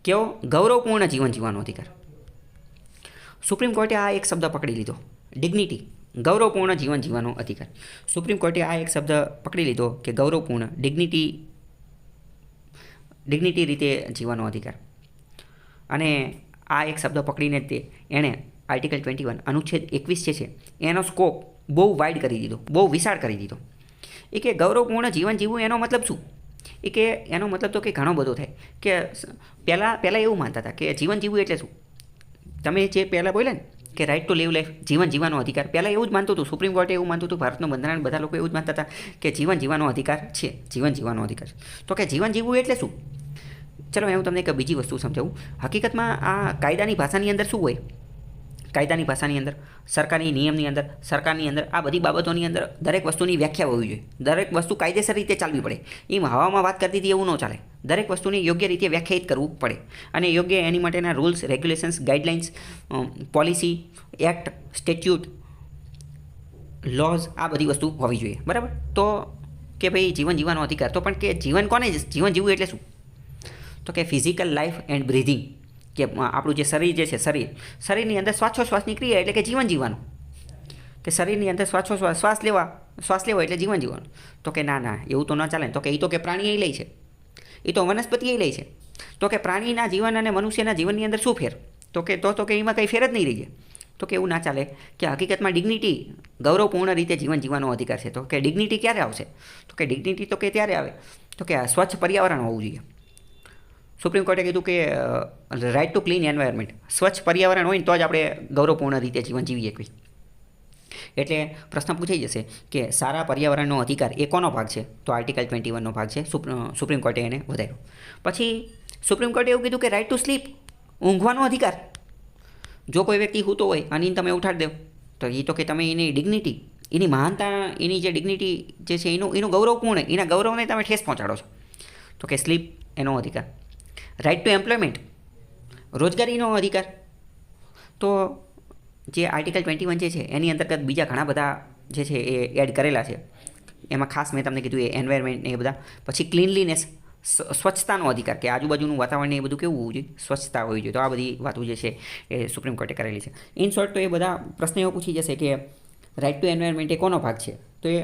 કેવો? ગૌરવપૂર્ણ જીવન જીવવાનો અધિકાર. સુપ્રીમ કોર્ટે આ એક શબ્દ પકડી લીધો, ડિગ્નિટી, ગૌરવપૂર્ણ જીવન જીવવાનો અધિકાર. સુપ્રીમ કોર્ટે આ એક શબ્દ પકડી લીધો કે ગૌરવપૂર્ણ, ડિગ્નિટી રીતે જીવવાનો અધિકાર. અને આ એક શબ્દ પકડીને તે એણે આર્ટિકલ 21 અનુચ્છેદ 21 જે છે એનો સ્કોપ બહુ વાઇડ કરી દીધો, બહુ વિશાળ કરી દીધો. એ કે ગૌરવપૂર્ણ જીવન જીવવું એનો મતલબ શું? એ કે એનો મતલબ તો કે ઘણો બધો થાય. કે પહેલાં એવું માનતા હતા કે જીવન જીવવું એટલે શું? તમે જે પહેલાં બોલ્યા ને કે રાઇટ ટુ લીવ લાઈફ, જીવન જીવવાનો અધિકાર, પહેલાં એવું જ માનતું હતું. સુપ્રીમ કોર્ટે એવું માનતું હતું, ભારતનું બંધારણ બધા લોકો એવું જ માનતા હતા કે જીવન જીવવાનો અધિકાર છે, જીવન જીવવાનો અધિકાર. તો કે જીવન જીવવું એટલે શું? ચલો હું તમને એક બીજી વસ્તુ સમજાવું. હકીકતમાં આ કાયદાની ભાષાની અંદર શું હોય? કાયદાની ભાષાની અંદર, સરકારની નિયમની અંદર, સરકારની અંદર, આ બધી બાબતોની અંદર દરેક વસ્તુની વ્યાખ્યા હોવી જોઈએ. દરેક વસ્તુ કાયદેસર રીતે ચાલવી પડે. એમ હવામાં વાત કરતી હતી એવું ન ચાલે. દરેક વસ્તુને યોગ્ય રીતે વ્યાખ્યાયિત કરવું પડે. અને યોગ્ય એની માટેના rules, regulations, guidelines, policy, act, statute, lose, આ બધી વસ્તુ હોવી જોઈએ, બરાબર. તો કે ભાઈ જીવન જીવવાનો અધિકાર, તો પણ કે જીવન કોને જીવન જીવવું એટલે શું? તો કે ફિઝિકલ લાઈફ એન્ડ બ્રીધિંગ, કે આપણું જે શરીર જે છે, શરીરની અંદર શ્વાસોશ્વાસની ક્રિયા એટલે કે જીવન જીવવાનું. કે શરીરની અંદર શ્વાસ લેવો એટલે જીવન જીવવાનું. તો કે ના એવું તો ન ચાલે. તો કે એ તો કે પ્રાણી એ લે છે. એ તો વનસ્પતિ લે છે. તો કે પ્રાણીના જીવન અને મનુષ્યના જીવનની અંદર શું ફેર? તો કે એમાં કંઈ ફેર જ નહીં રહી જાય. તો કે એવું ના ચાલે કે હકીકતમાં ડિગ્નિટી ગૌરવપૂર્ણ રીતે જીવન જીવવાનો અધિકાર છે. તો કે ડિગ્નિટી ક્યારે આવશે? તો કે ડિગ્નિટી તો કે ત્યારે આવે તો કે સ્વચ્છ પર્યાવરણ હોવું જોઈએ. સુપ્રીમ કોર્ટે કીધું કે રાઇટ ટુ ક્લીન એન્વાયરમેન્ટ, સ્વચ્છ પર્યાવરણ હોય ને તો જ આપણે ગૌરવપૂર્ણ રીતે જીવન જીવી શકીએ. એટલે પ્રશ્ન પૂછાઈ જશે કે સારા પર્યાવરણનો અધિકાર એ કોનો ભાગ છે? તો આર્ટિકલ 21નો ભાગ છે. સુપ્રીમ કોર્ટે એને વધાર્યો. પછી સુપ્રીમ કોર્ટે એવું કીધું કે રાઇટ ટુ સ્લીપ, ઊંઘવાનો અધિકાર. જો કોઈ વ્યક્તિ સૂતો હોય અને એને તમે ઉઠાડી દો તો એ તો કે તમે એની ડિગ્નિટી, એની મહાનતા, એની જે ડિગ્નિટી જે છે એનું ગૌરવપૂર્ણ, એના ગૌરવને તમે ઠેસ પહોંચાડો છો. તો કે સ્લીપ એનો અધિકાર. રાઇટ ટુ એમ્પ્લોયમેન્ટ, રોજગારીનો અધિકાર. તો જે આર્ટિકલ 21 જે છે એની અંતર્ગત બીજા ઘણા બધા જે છે એ એડ કરેલા છે. એમાં ખાસ મેં તમને કીધું એ એન્વાયરમેન્ટ ને એ બધા. પછી ક્લીનલીનેસ, સ્વચ્છતાનો અધિકાર, કે આજુબાજુનું વાતાવરણ એ બધું કેવું હોવું જોઈએ? સ્વચ્છતા હોવી જોઈએ. તો આ બધી વાતો જે છે એ સુપ્રીમ કોર્ટે કરેલી છે. ઇન શોર્ટ તો એ બધા પ્રશ્નો એવો પૂછી જશે કે રાઇટ ટુ એન્વાયરમેન્ટ એ કોનો ભાગ છે? તો એ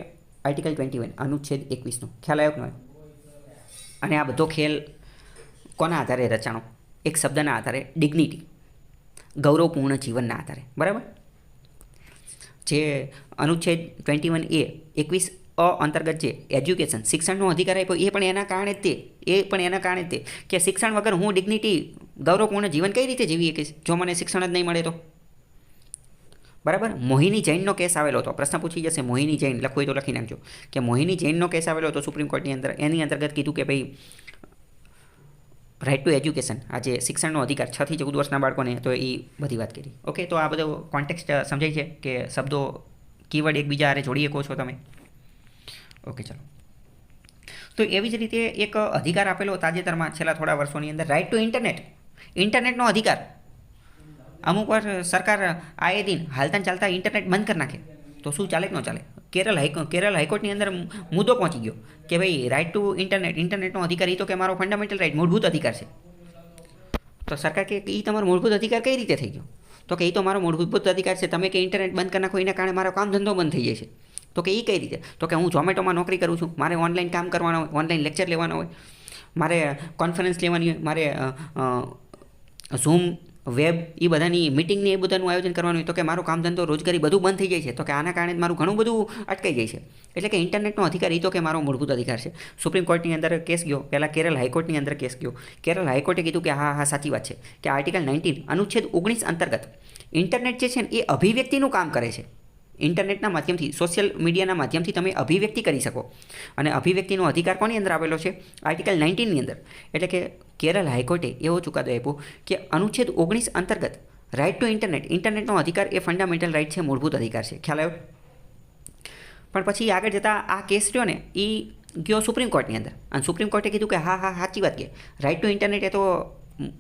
આર્ટિકલ 21 અનુચ્છેદ 21નો. ખ્યાલ આવ્યો કે નહીં? અને આ બધો ખેલ કોના આધારે રચાણો? એક શબ્દના આધારે, ડિગ્નિટી, ગૌરવપૂર્ણ જીવનના આધારે. બરાબર? જે અનુચ્છેદ 21A 21 અંતર્ગત જે એજ્યુકેશન, શિક્ષણનો અધિકાર આપ્યો એ પણ એના કારણે તે કે શિક્ષણ વગર હું ડિગ્નિટી, ગૌરવપૂર્ણ જીવન કઈ રીતે જીવી શકીશ જો મને શિક્ષણ જ નહીં મળે તો? બરાબર? મોહિની જૈનનો કેસ આવેલો હતો. પ્રશ્ન પૂછી જશે મોહિની જૈન, લખવું હોય તો લખી નાખજો કે મોહિની જૈનનો કેસ આવેલો હતો સુપ્રીમ કોર્ટની અંદર. એની અંતર્ગત કીધું કે ભાઈ રાઇટ ટુ એજ્યુકેશન, આજે શિક્ષણનો અધિકાર 6 થી 14 વર્ષના બાળકોને, તો એ બધી વાત કરી. ઓકે, તો આ બધો કોન્ટેક્સ્ટ સમજાય છે કે શબ્દો, કીવર્ડ એકબીજા હારે જોડી શકો છો તમે. ઓકે, ચાલો. તો એવી જ રીતે એક અધિકાર આપેલો તાજેતરમાં છેલ્લા થોડા વર્ષોની અંદર, રાઇટ ટુ ઇન્ટરનેટ, ઇન્ટરનેટનો અધિકાર. અમુક વાર સરકાર આએ દિન હાલતા ચાલતા ઇન્ટરનેટ બંધ કરી નાખે તો શું ચાલે કે ન ચાલે? કેરળ હાઈકોર્ટની અંદર મુદ્દો પહોંચી ગયો કે ભાઈ રાઇટ ટુ ઇન્ટરનેટ, ઇન્ટરનેટનો અધિકાર એ તો કે મારો ફંડામેન્ટલ રાઇટ, મૂળભૂત અધિકાર છે. તો સરકાર કે એ તમારો મૂળભૂત અધિકાર કઈ રીતે થઈ ગયો? તો કે એ તો મારો મૂળભૂત અધિકાર છે. તમે કે ઇન્ટરનેટ બંધ કરી નાખો એના કારણે મારો કામ ધંધો બંધ થઈ જાય છે. તો કે એ કઈ રીતે? તો કે હું ઝોમેટોમાં નોકરી કરું છું, મારે ઓનલાઈન કામ કરવાનું હોય, ઓનલાઈન લેક્ચર લેવાનો હોય, મારે કોન્ફરન્સ લેવાની હોય, મારે ઝૂમ, વેબ એ બધાની મિટિંગની એ બધાનું આયોજન કરવાનું હોય, તો કે મારું કામ ધંધો, રોજગારી બધું બંધ થઈ જાય છે. તો કે આના કારણે મારું ઘણું બધું અટકાઈ જાય છે. એટલે કે ઇન્ટરનેટનો અધિકાર એ તો કે મારો મૂળભૂત અધિકાર છે. સુપ્રીમ કોર્ટની અંદર કેસ ગયો, પહેલાં કેરળ હાઈકોર્ટની અંદર કેસ ગયો. કેરળ હાઈકોર્ટે કીધું કે હા સાચી વાત છે કે આર્ટિકલ 19 અનુચ્છેદ 19 અંતર્ગત ઇન્ટરનેટ જે છે ને એ અભિવ્યક્તિનું કામ કરે છે. ઇન્ટરનેટના માધ્યમથી, સોશિયલ મીડિયાના માધ્યમથી તમે અભિવ્યક્તિ કરી શકો. અને અભિવ્યક્તિનો અધિકાર કોની અંદર આવેલો છે? આર્ટિકલ 19ની અંદર. એટલે કે કેરળ હાઈકોર્ટે એવો ચુકાદો આપ્યો કે અનુચ્છેદ 19 અંતર્ગત રાઇટ ટુ ઇન્ટરનેટ, ઇન્ટરનેટનો અધિકાર એ ફંડામેન્ટલ રાઇટ છે, મૂળભૂત અધિકાર છે. ખ્યાલ આવ્યો? પણ પછી આગળ જતાં આ કેસ રહ્યો ને એ ગયો સુપ્રીમ કોર્ટની અંદર, અને સુપ્રીમ કોર્ટે કીધું કે હા સાચી વાત કે રાઇટ ટુ ઇન્ટરનેટ એ તો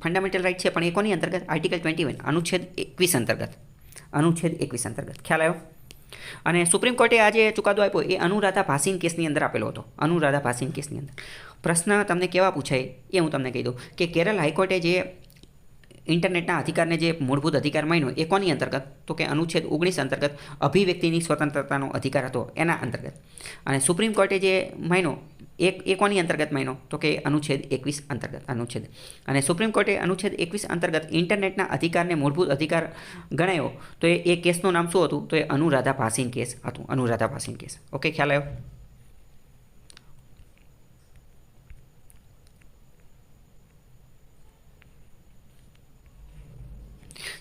ફંડામેન્ટલ રાઇટ છે, પણ એ કોની અંતર્ગત? આર્ટિકલ 21 અનુચ્છેદ 21 અંતર્ગત. અનુચ્છેદ 21 અંતર્ગત. ખ્યાલ આવ્યો? અને સુપ્રીમ કોર્ટે આજે ચુકાદો આપ્યો એ અનુરાધા ભાસીન કેસની અંદર આપેલો હતો. અનુરાધા ભાસીન કેસની અંદર પ્રશ્ન તમને કેવા પૂછાય એ હું તમને કહી દઉં કે કેરળ હાઈકોર્ટે જે ઇન્ટરનેટના અધિકારને જે મૂળભૂત અધિકાર માન્યો એ કોની અંતર્ગત? તો કે અનુચ્છેદ 19 અંતર્ગત અભિવ્યક્તિની સ્વતંત્રતાનો અધિકાર હતો એના અંતર્ગત. અને સુપ્રીમ કોર્ટે જે માન્યો એ કોની અંતર્ગત માન્યો? તો કે અનુચ્છેદ 21 અંતર્ગત. અનુચ્છેદ, અને સુપ્રીમ કોર્ટે અનુચ્છેદ 21 અંતર્ગત ઇન્ટરનેટના અધિકારને મૂળભૂત અધિકાર ગણાયો. તો એ કેસનું નામ શું હતું? તો એ અનુરાધા ભાસીન કેસ હતું. અનુરાધા ભાસીન કેસ. ઓકે, ખ્યાલ આવ્યો?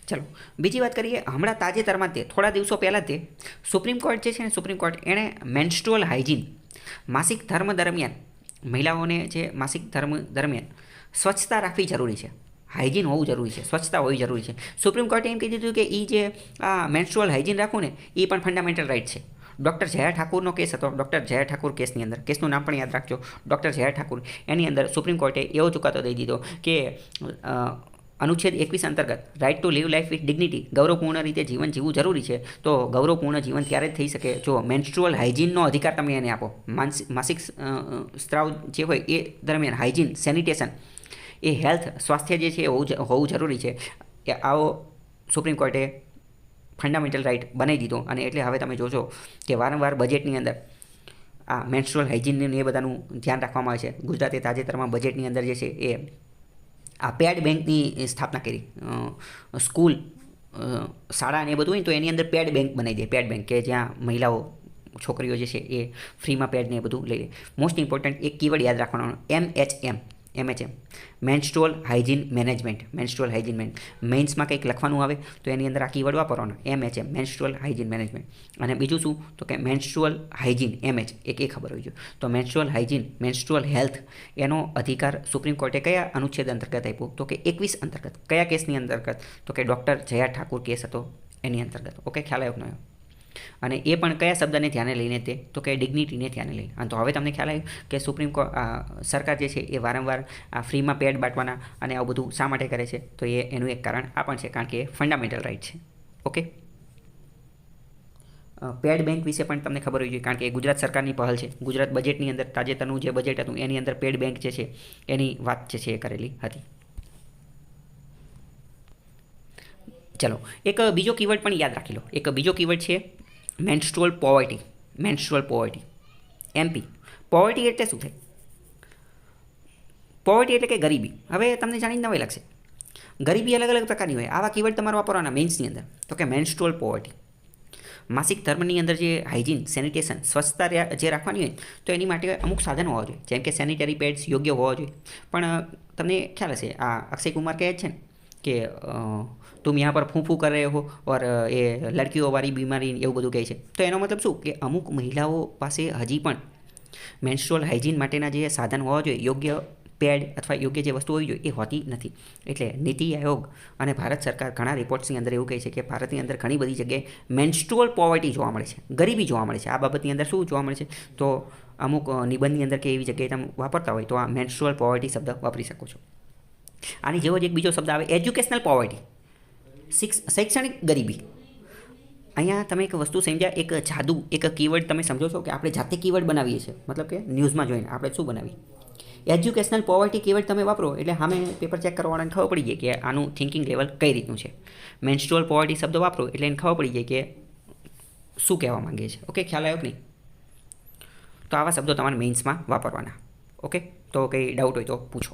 ચલો બીજી વાત કરીએ. હમણાં તાજેતરમાં તે થોડા દિવસો પહેલાં તે સુપ્રીમ કોર્ટ જે છે ને, સુપ્રીમ કોર્ટ એણે મેન્સ્ટ્રુઅલ હાઇજીન, માસિક ધર્મ દરમિયાન મહિલાઓને જે માસિક ધર્મ દરમિયાન સ્વચ્છતા રાખવી જરૂરી છે, હાઇજીન હોવું જરૂરી છે, સ્વચ્છતા હોવી જરૂરી છે. સુપ્રીમ કોર્ટે એમ કહી દીધું કે એ જે આ મેન્સ્ટ્રુઅલ હાઇજીન રાખવું ને એ પણ ફંડામેન્ટલ રાઇટ છે. ડૉક્ટર જયા ઠાકુરનો કેસ હતો. ડૉક્ટર જયા ઠાકુર કેસની અંદર, કેસનું નામ પણ યાદ રાખજો, ડૉક્ટર જયા ઠાકુર. એની અંદર સુપ્રીમ કોર્ટે એવો ચુકાદો દઈ દીધો કે અનુચ્છેદ 21 અંતર્ગત right to live life with dignity, ગૌરવપૂર્ણ રીતે જીવન જીવવું જરૂરી છે. તો ગૌરવપૂર્ણ જીવન ત્યારે જ થઈ શકે જો મેન્સ્ટ્રુઅલ હાઇજીનનો અધિકાર તમે એને આપો. માસિક સ્ત્રાવ જે હોય એ દરમિયાન હાઇજીન, સેનિટેશન, એ હેલ્થ, સ્વાસ્થ્ય જે છે એ હોવું જરૂરી છે. એ આવો સુપ્રીમ કોર્ટે ફંડામેન્ટલ રાઇટ બનાવી દીધો. અને એટલે હવે તમે જોશો કે વારંવાર બજેટની અંદર આ મેન્સ્ટ્રુઅલ હાઇજીનનું એ બધાનું ધ્યાન રાખવામાં આવે છે. ગુજરાતે તાજેતરમાં બજેટની અંદર જે છે એ આ પેડ બેંકની સ્થાપના કરી. સ્કૂલ, શાળા ને એ બધું હોય તો એની અંદર પેડ બેંક બનાવી દે, પેડ બેંક, કે જ્યાં મહિલાઓ, છોકરીઓ જે છે એ ફ્રીમાં પેડ ને એ બધું લઈ લે. મોસ્ટ ઇમ્પોર્ટન્ટ એક કીવર્ડ યાદ રાખવાનો, MHM, menstrual hygiene management. Menstrual hygiene મેન્સમાં કંઈક લખવાનું આવે તો એની અંદર આ કીવર્ડ વાપરવાનો, MHM, મેન્સ્ટ્રુઅલ હાઇજીન મેનેજમેન્ટ. અને બીજું શું તો કે મેન્સ્ટ્રુઅલ હાઇજીન, MH, એક એ ખબર હોવી જોઈએ. તો મેન્સ્ટ્રુઅલ હાઇજીન, મેન્સ્ટ્રુઅલ હેલ્થ, એનો અધિકાર સુપ્રીમ કોર્ટે કયા અનુચ્છેદ અંતર્ગત આપ્યો તો કે 21 અંતર્ગત. કયા કેસની અંતર્ગત તો કે ડૉક્ટર જયા ઠાકુર કેસ હતો એની અંતર્ગત. ઓકે, ખ્યાલ આવ્યો કે નહીં? અને એ પણ કયા શબ્દને ધ્યાને લઈને તે તો કે ડિગ્નિટીને ધ્યાને લઈને. અને તો હવે તમને ખ્યાલ આવ્યો કે સુપ્રીમ કોર્ટ, સરકાર જે છે એ વારંવાર આ ફ્રીમાં પેડ બાંટવાના અને આવું બધું શા માટે કરે છે તો એનું એક કારણ આ પણ છે, કારણ કે એ ફંડામેન્ટલ રાઇટ છે. ઓકે, પેડ બેંક વિશે પણ તમને ખબર હોવી જોઈએ, કારણ કે એ ગુજરાત સરકારની પહેલ છે. ગુજરાત બજેટની અંદર, તાજેતરનું જે બજેટ હતું એની અંદર પેડ બેંક જે છે એની વાત જે છે એ કરેલી હતી. ચલો, એક બીજો કીવર્ડ પણ યાદ રાખી લો. એક બીજો કીવર્ડ છે menstrual poverty. Menstrual poverty, MP. Poverty એટલે શું થાય? પોવર્ટી એટલે કે ગરીબી. હવે તમને જાણીને નવાઈ લાગશે, ગરીબી અલગ અલગ પ્રકારની હોય. આવા કીવર્ડ તમારે વાપરવાના મેન્સની અંદર. તો કે મેન્સ્ટ્રુઅલ પોવર્ટી, માસિક ધર્મની અંદર જે હાઇજીન, સેનિટેશન, સ્વચ્છતા જે રાખવાની હોય તો એની માટે અમુક સાધનો હોવા જોઈએ, જેમ કે સેનિટરી પેડ્સ યોગ્ય હોવા જોઈએ. પણ તમને ખ્યાલ હશે, આ અક્ષય કુમાર કહે છે ને કે तुम यहाँ पर फूं फूं कर रहे हो और એ લડકીઓ વાળી બીમારી એવું બધું કહે છે. તો એનો મતલબ શું કે અમુક મહિલાઓ પાસે હજી પણ મેન્સ્ટ્રુઅલ હાઇજીન માટેના જે સાધન હોવા જોઈએ, યોગ્ય પેડ અથવા યોગ્ય જે વસ્તુ હોવી જોઈએ એ હોતી નથી. એટલે નીતિ આયોગ અને ભારત સરકાર ઘણા રિપોર્ટ્સની અંદર એવું કહે છે કે ભારતની અંદર ઘણી બધી જગ્યાએ મેન્સ્ટ્રુઅલ પોવર્ટી જોવા મળે છે, ગરીબી જોવા મળે છે. આ બાબતની અંદર શું જોવા મળે છે તો અમુક નિબંધની અંદર કે એવી જગ્યાએ તમે વાપરતા હોય તો આ મેન્સ્ટ્રુઅલ પોવર્ટી શબ્દ વાપરી શકો છો. આની જેવો જ એક બીજો શબ્દ આવે, એજ્યુકેશનલ પોવર્ટી, શૈક્ષણિક ગરીબી. અહીંયા તમે એક વસ્તુ સમજ્યા, એક જાદુ, એક કીવર્ડ તમે સમજો છો કે આપણે જાતે કીવર્ડ બનાવીએ છીએ, મતલબ કે ન્યૂઝમાં જોઈને આપણે શું બનાવીએ. એજ્યુકેશનલ પોવર્ટી કીવર્ડ તમે વાપરો એટલે સામે પેપર ચેક કરવાવાળાને ખબર પડી જાય કે આનું થિંકિંગ લેવલ કઈ રીતનું છે. મેન્સ્ટ્રુઅલ પોવર્ટી શબ્દ વાપરો એટલે એને ખબર પડી જાય કે શું કહેવા માંગે છે. ઓકે, ખ્યાલ આવ્યો કે નહીં? તો આવા શબ્દો તમારે મેઇન્સમાં વાપરવાના. ઓકે, તો કંઈ ડાઉટ હોય તો પૂછો.